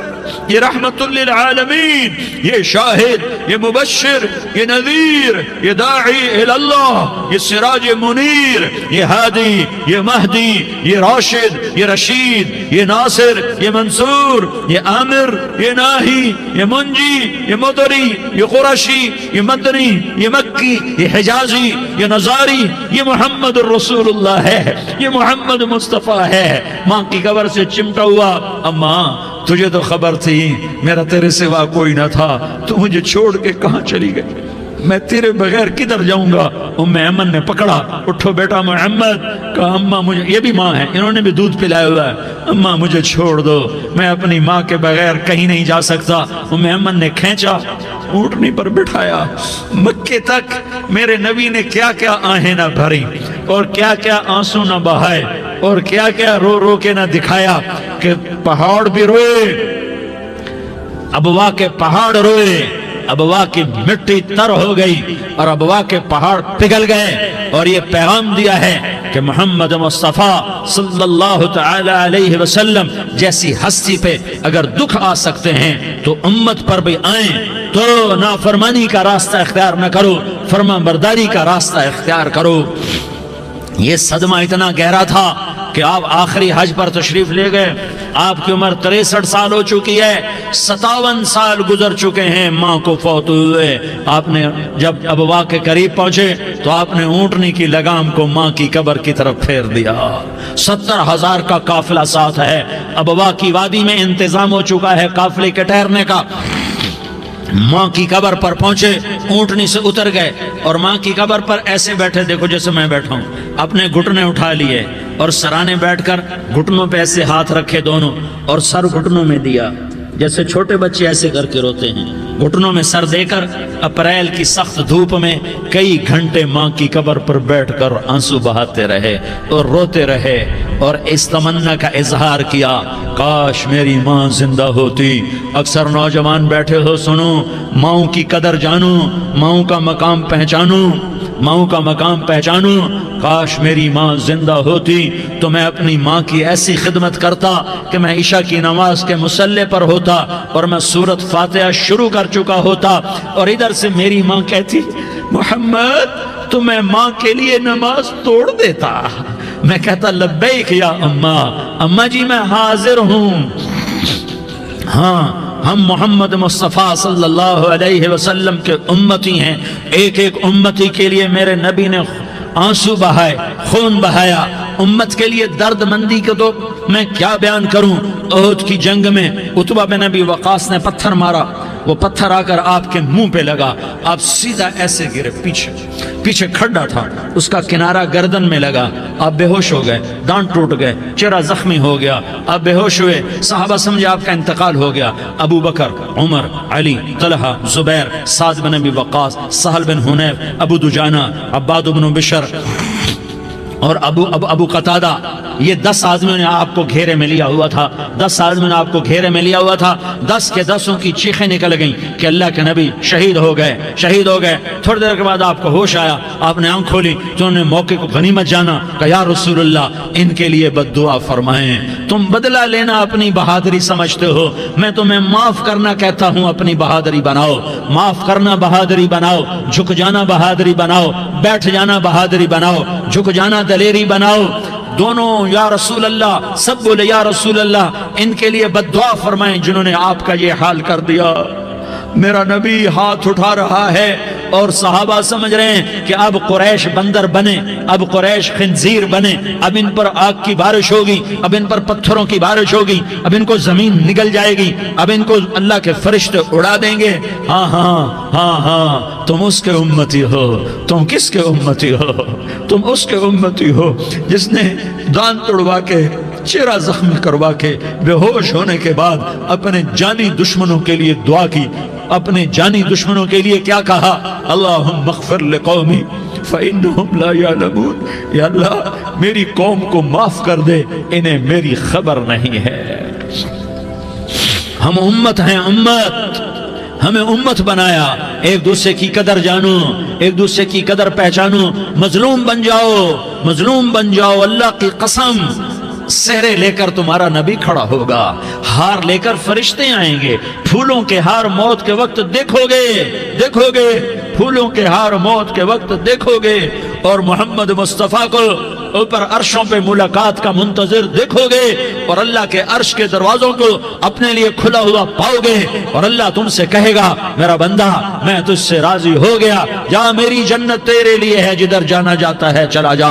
یہ رحمت للعالمین، یہ شاہد، یہ مبشر، یہ نذیر، یہ داعی اللہ، یہ سراج منیر، یہ ہادی، یہ مہدی، یہ راشد، یہ رشید، یہ ناصر، یہ منصور، یہ عامر، یہ ناہی، یہ منجی، یہ مدری، یہ قرشی، یہ مدنی، یہ مکی، یہ حجازی، یہ نظاری، یہ محمد الرسول اللہ ہے، یہ محمد مصطفیٰ ہے۔ ماں کی قبر سے چمٹا ہوا، اماں تجھے تو خبر تھی میرا تیرے سوا کوئی نہ تھا، تو مجھے چھوڑ کے کہاں چلی گئی، میں تیرے بغیر کدھر جاؤں گا؟ ام ایمن نے پکڑا، اٹھو بیٹا محمد، کہا اماں مجھے، یہ بھی ماں ہے، انہوں نے بھی دودھ پلایا ہوا ہے، اماں مجھے چھوڑ دو، میں اپنی ماں کے بغیر کہیں نہیں جا سکتا۔ ام ایمن نے کھینچا، اونٹنی پر بٹھایا، مکے تک میرے نبی نے کیا کیا آہیں نہ بھری اور کیا کیا آنسو نہ بہائے اور کیا کیا رو رو کے نہ دکھایا کہ پہاڑ بھی روئے، ابوا کے پہاڑ روئے، ابوا کی مٹی تر ہو گئی اور ابوا کے پہاڑ پگھل گئے، اور یہ پیغام دیا ہے کہ محمد مصطفیٰ صلی اللہ تعالی علیہ وسلم جیسی ہستی پہ اگر دکھ آ سکتے ہیں تو امت پر بھی آئیں، تو نافرمانی کا راستہ اختیار نہ کرو، فرما برداری کا راستہ اختیار کرو۔ یہ صدمہ اتنا گہرا تھا کہ آپ آخری حج پر تشریف لے گئے، آپ کی عمر 63 سال ہو چکی ہے، 57 سال گزر چکے ہیں ماں کو فوت ہوئے۔ آپ نے جب ابوا کے قریب پہنچے تو آپ نے اونٹنی کی لگام کو ماں کی قبر کی طرف پھیر دیا۔ 70,000 کا قافلہ ساتھ ہے، ابوا کی وادی میں انتظام ہو چکا ہے قافلے کے ٹھہرنے کا۔ ماں کی قبر پر پہنچے، اونٹنی سے اتر گئے اور ماں کی قبر پر ایسے بیٹھے، دیکھو جیسے میں بیٹھا ہوں، اپنے گھٹنے اٹھا لیے اور سرانے بیٹھ کر گھٹنوں پہ ایسے ہاتھ رکھے دونوں اور سر گھٹنوں میں دیا، جیسے چھوٹے بچے ایسے کر کے روتے ہیں، گھٹنوں میں سر دے کر اپریل کی سخت دھوپ میں کئی گھنٹے ماں کی قبر پر بیٹھ کر آنسو بہاتے رہے اور روتے رہے اور اس تمنا کا اظہار کیا، کاش میری ماں زندہ ہوتی۔ اکثر نوجوان بیٹھے ہو، سنو، ماؤں کی قدر جانو، ماؤں کا مقام پہچانو، ماؤں کا مقام پہچانو۔ کاش میری ماں زندہ ہوتی تو میں اپنی ماں کی ایسی خدمت کرتا کہ میں عشاء کی نماز کے مصلی پر ہوتا اور میں سورۃ فاتحہ شروع کر چکا ہوتا، اور ادھر سے میری ماں کہتی محمد تو میں ماں کے لیے نماز توڑ دیتا، میں کہتا لبیک یا اماں، اماں جی میں حاضر ہوں۔ ہاں، ہم محمد مصطفیٰ صلی اللہ علیہ وسلم کے امتی ہیں، ایک ایک امتی کے لیے میرے نبی نے آنسو بہائے، خون بہایا، امت کے لیے درد مندی کو تو میں کیا بیان کروں۔ احد کی جنگ میں عتبہ بن ابی وقاص نے پتھر مارا، وہ پتھر آ کر آپ کے منہ پہ لگا، آپ سیدھا ایسے گرے، پیچھے کھڈا تھا، اس کا کنارہ گردن میں لگا، آپ بے ہوش ہو گئے، دانت ٹوٹ گئے، چہرہ زخمی ہو گیا، آپ بے ہوش ہوئے، صحابہ سمجھے آپ کا انتقال ہو گیا۔ ابو بکر، عمر، علی، طلحہ، زبیر، سعد بن ابی وقاص، سہل بن حنیف، ابو دجانہ، عباد بن بشر اور ابو قتادہ، یہ 10 آدمیوں نے آپ کو گھیرے میں لیا ہوا تھا، 10 آدمیوں نے آپ کو گھیرے میں لیا ہوا تھا، 10 کے 10 کی چیخیں نکل گئیں کہ اللہ کے نبی شہید ہو گئے، شہید ہو گئے۔ تھوڑی دیر کے بعد آپ کو ہوش آیا، آپ نے آنکھ کھولی تو انہوں نے موقع کو غنیمت جانا کہ یا رسول اللہ ان کے لیے بد دعا فرمائیں، تم بدلہ لینا اپنی بہادری سمجھتے ہو، میں تمہیں معاف کرنا کہتا ہوں، اپنی بہادری بناؤ، معاف کرنا بہادری بناؤ، جھک جانا بہادری بناؤ، بیٹھ جانا بہادری بناؤ، جھک جانا دلیری بناؤ۔ دونوں یا رسول اللہ، سب بولے یا رسول اللہ، ان کے لیے بد دعا فرمائیں جنہوں نے آپ کا یہ حال کر دیا۔ میرا نبی ہاتھ اٹھا رہا ہے اور صحابہ سمجھ رہے ہیں کہ اب قریش بندر بنے، اب قریش خنزیر بنے، اب ان پر آگ کی بارش ہوگی، اب ان پر پتھروں کی بارش ہوگی، اب ان کو زمین نگل جائے گی، اب ان کو اللہ کے فرشتے اڑا دیں گے۔ ہاں ہاں ہاں ہاں، تم اس کے امتی ہو، تم کس کے امتی ہو؟ تم اس کے امتی ہو جس نے دانت توڑوا کے، چہرہ زخمی کروا کے، بے ہوش ہونے کے بعد اپنے جانی دشمنوں کے لیے دعا کی، اپنے جانی دشمنوں کے لیے کیا کہا؟ اللہم اغفر لقومی فإنہم لا یعلمون، یا اللہ میری قوم کو معاف کر دے، انہیں میری خبر نہیں ہے۔ ہم امت ہیں، امت ہمیں امت بنایا، ایک دوسرے کی قدر جانو، ایک دوسرے کی قدر پہچانو، مظلوم بن جاؤ، مظلوم بن جاؤ، اللہ کی قسم سہرے لے کر تمہارا نبی کھڑا ہوگا، ہار لے کر فرشتے آئیں گے، پھولوں کے ہار موت کے وقت دیکھو گے، پھولوں کے ہار موت کے وقت دیکھو گے، اور محمد مصطفیٰ کو اوپر عرشوں پہ ملاقات کا منتظر دیکھو گے، اور اللہ کے عرش کے دروازوں کو اپنے لیے کھلا ہوا پاؤ گے، اور اللہ تم سے کہے گا میرا بندہ میں تجھ سے راضی ہو گیا، جا میری جنت تیرے لیے ہے، جدھر جانا جاتا ہے چلا جا۔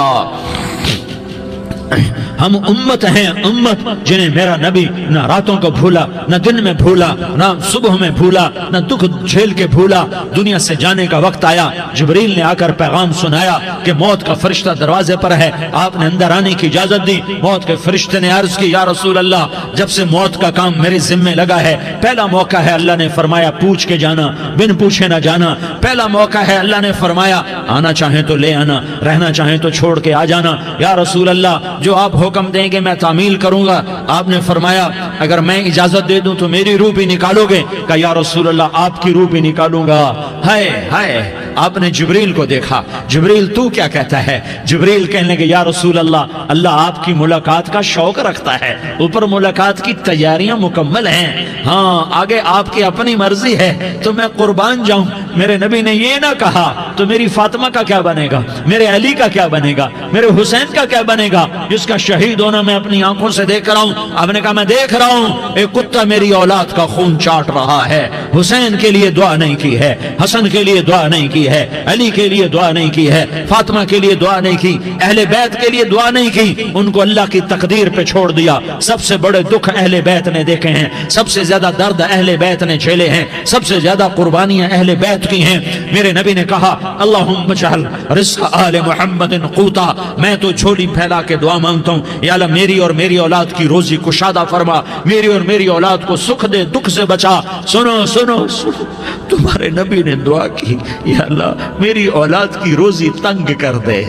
ہم امت ہیں، امت جنہیں میرا نبی نہ راتوں کو بھولا، نہ دن میں بھولا، نہ صبح میں بھولا، نہ دکھ جھیل کے بھولا۔ دنیا سے جانے کا وقت آیا، جبریل نے آ کر پیغام سنایا کہ موت کا فرشتہ دروازے پر ہے، آپ نے اندر آنے کی اجازت دی۔ موت کے فرشتے نے عرض کی، یا رسول اللہ جب سے موت کا کام میرے ذمے لگا ہے، پہلا موقع ہے، اللہ نے فرمایا پوچھ کے جانا، بن پوچھے نہ جانا، پہلا موقع ہے، اللہ نے فرمایا آنا چاہیں تو لے آنا، رہنا چاہیں تو چھوڑ کے آ جانا۔ یا رسول اللہ جو آپ حکم دیں گے میں تعمیل کروں گا۔ آپ نے فرمایا اگر میں اجازت دے دوں تو میری روح بھی نکالو گے؟ کہا یا رسول اللہ آپ کی روح بھی نکالوں گا۔ ہائے آپ نے جبریل کو دیکھا، جبریل تو کیا کہتا ہے؟ جبریل کہنے لگے یا رسول اللہ آپ کی ملاقات کا شوق رکھتا ہے، اوپر ملاقات کی تیاریاں مکمل ہیں، ہاں آگے آپ کی اپنی مرضی ہے تو میں قربان جاؤں۔ میرے نبی نے یہ نہ کہا تو میری فاطمہ کا کیا بنے گا، میرے علی کا کیا بنے گا، میرے حسین کا کیا بنے گا جس کا شہید ہونا میں اپنی آنکھوں سے دیکھ رہا ہوں۔ آپ نے کہا میں دیکھ رہا ہوں ایک کتا میری اولاد کا خون چاٹ رہا ہے، حسین کے لیے دعا نہیں کی ہے، حسن کے لیے دعا نہیں کی ہے، علی کے لیے دعا نہیں کی ہے، فاطمہ کے لیے دعا نہیں کی، اہل بیت کے لیے دعا نہیں کی، ان کو اللہ کی تقدیر پہ چھوڑ دیا۔ سب سے بڑے دکھ اہل بیت نے دیکھے ہیں، سب سے زیادہ درد اہل بیت نے جھیلے ہیں، سب سے زیادہ قربانیاں اہل بیت کی ہیں۔ میرے نبی نے کہا اللہم اجعل رزق آل محمد قوتا، میں تو جھولی پھیلا کے دعا مانگتا ہوں یا اللہ میری اور میری اولاد کی روزی کشادہ فرما، میری اور میری اولاد کو سکھ دے، دکھ سے بچا۔ سنو سنو سنو تمہارے نبی نے دعا کی یا اللہ میری اولاد کی روزی تنگ کر دے،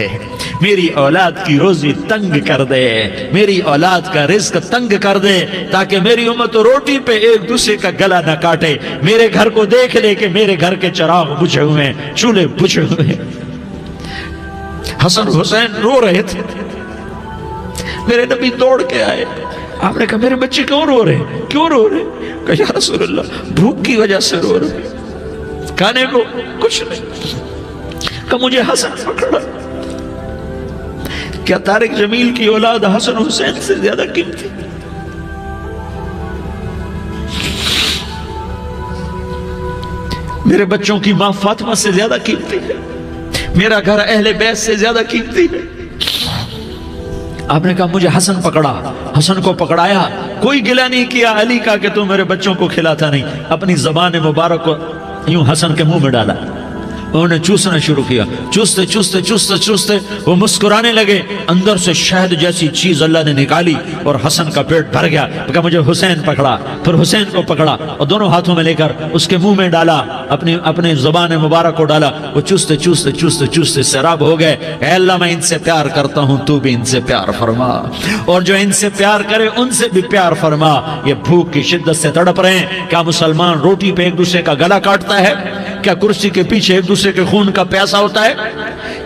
میری اولاد کی روزی تنگ کر دے، میری اولاد کا رزق تنگ کر دے تاکہ میری امت روٹی پہ ایک دوسرے کا گلا نہ کاٹے، میرے گھر کو دیکھ لے کہ میرے گھر کے چراغ بجھے ہوئے ہیں، چولہے بجھے ہوئے ہیں۔ حسن حسین رو رہے تھے، میرے نبی دوڑ کے آئے، آپ نے کہا میرے بچے کیوں رو رہے ہیں، کیوں رو رہے ہیں؟ کہا یا رسول اللہ بھوک کی وجہ سے رو رہے ہیں، کھانے کو کچھ نہیں۔ کہ مجھے حسن پکڑا۔ کیا طارق جمیل کی اولاد حسن حسین سے زیادہ قیمتی؟ میرے بچوں کی ماں فاطمہ سے زیادہ قیمتی ہے، میرا گھر اہل بیت سے زیادہ قیمتی ہے۔ آپ نے کہا مجھے حسن پکڑا، حسن کو پکڑایا، کوئی گلہ نہیں کیا علی کا کہ تم میرے بچوں کو کھلاتا نہیں، اپنی زبان مبارک کو یوں حسن کے منہ میں ڈالا، انہوں نے چوسنا شروع کیا، چوستے چوستے چوستے چوستے وہ مسکرانے لگے، اندر سے شہد جیسی چیز اللہ نے نکالی اور حسن کا پیٹ بھر گیا۔ کہا مجھے حسین پکڑا، پھر حسین کو پکڑا اور دونوں ہاتھوں میں لے کر اس کے منہ میں ڈالا، اپنے زبان مبارک کو ڈالا، وہ چوستے چوستے چوستے چوستے سیراب ہو گئے۔ اے اللہ میں ان سے پیار کرتا ہوں، تو بھی ان سے پیار فرما، اور جو ان سے پیار کرے ان سے بھی پیار فرما۔ یہ بھوک کی شدت سے تڑپ رہے ہیں، کیا مسلمان روٹی پہ ایک دوسرے کا گلا کاٹتا ہے؟ کیا کرسی کے پیچھے ایک دوسرے کے خون کا پیاسا ہوتا ہے؟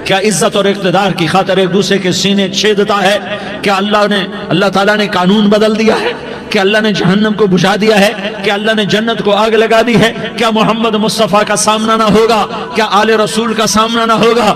کیا عزت اور اقتدار کی خاطر ایک دوسرے کے سینے چھیدتا ہے؟ کیا اللہ تعالیٰ نے قانون بدل دیا ہے؟ کیا اللہ نے جہنم کو بجھا دیا ہے؟ کیا اللہ نے جنت کو آگ لگا دی ہے؟ کیا محمد مصطفیٰ کا سامنا نہ ہوگا؟ کیا آل رسول کا سامنا نہ ہوگا؟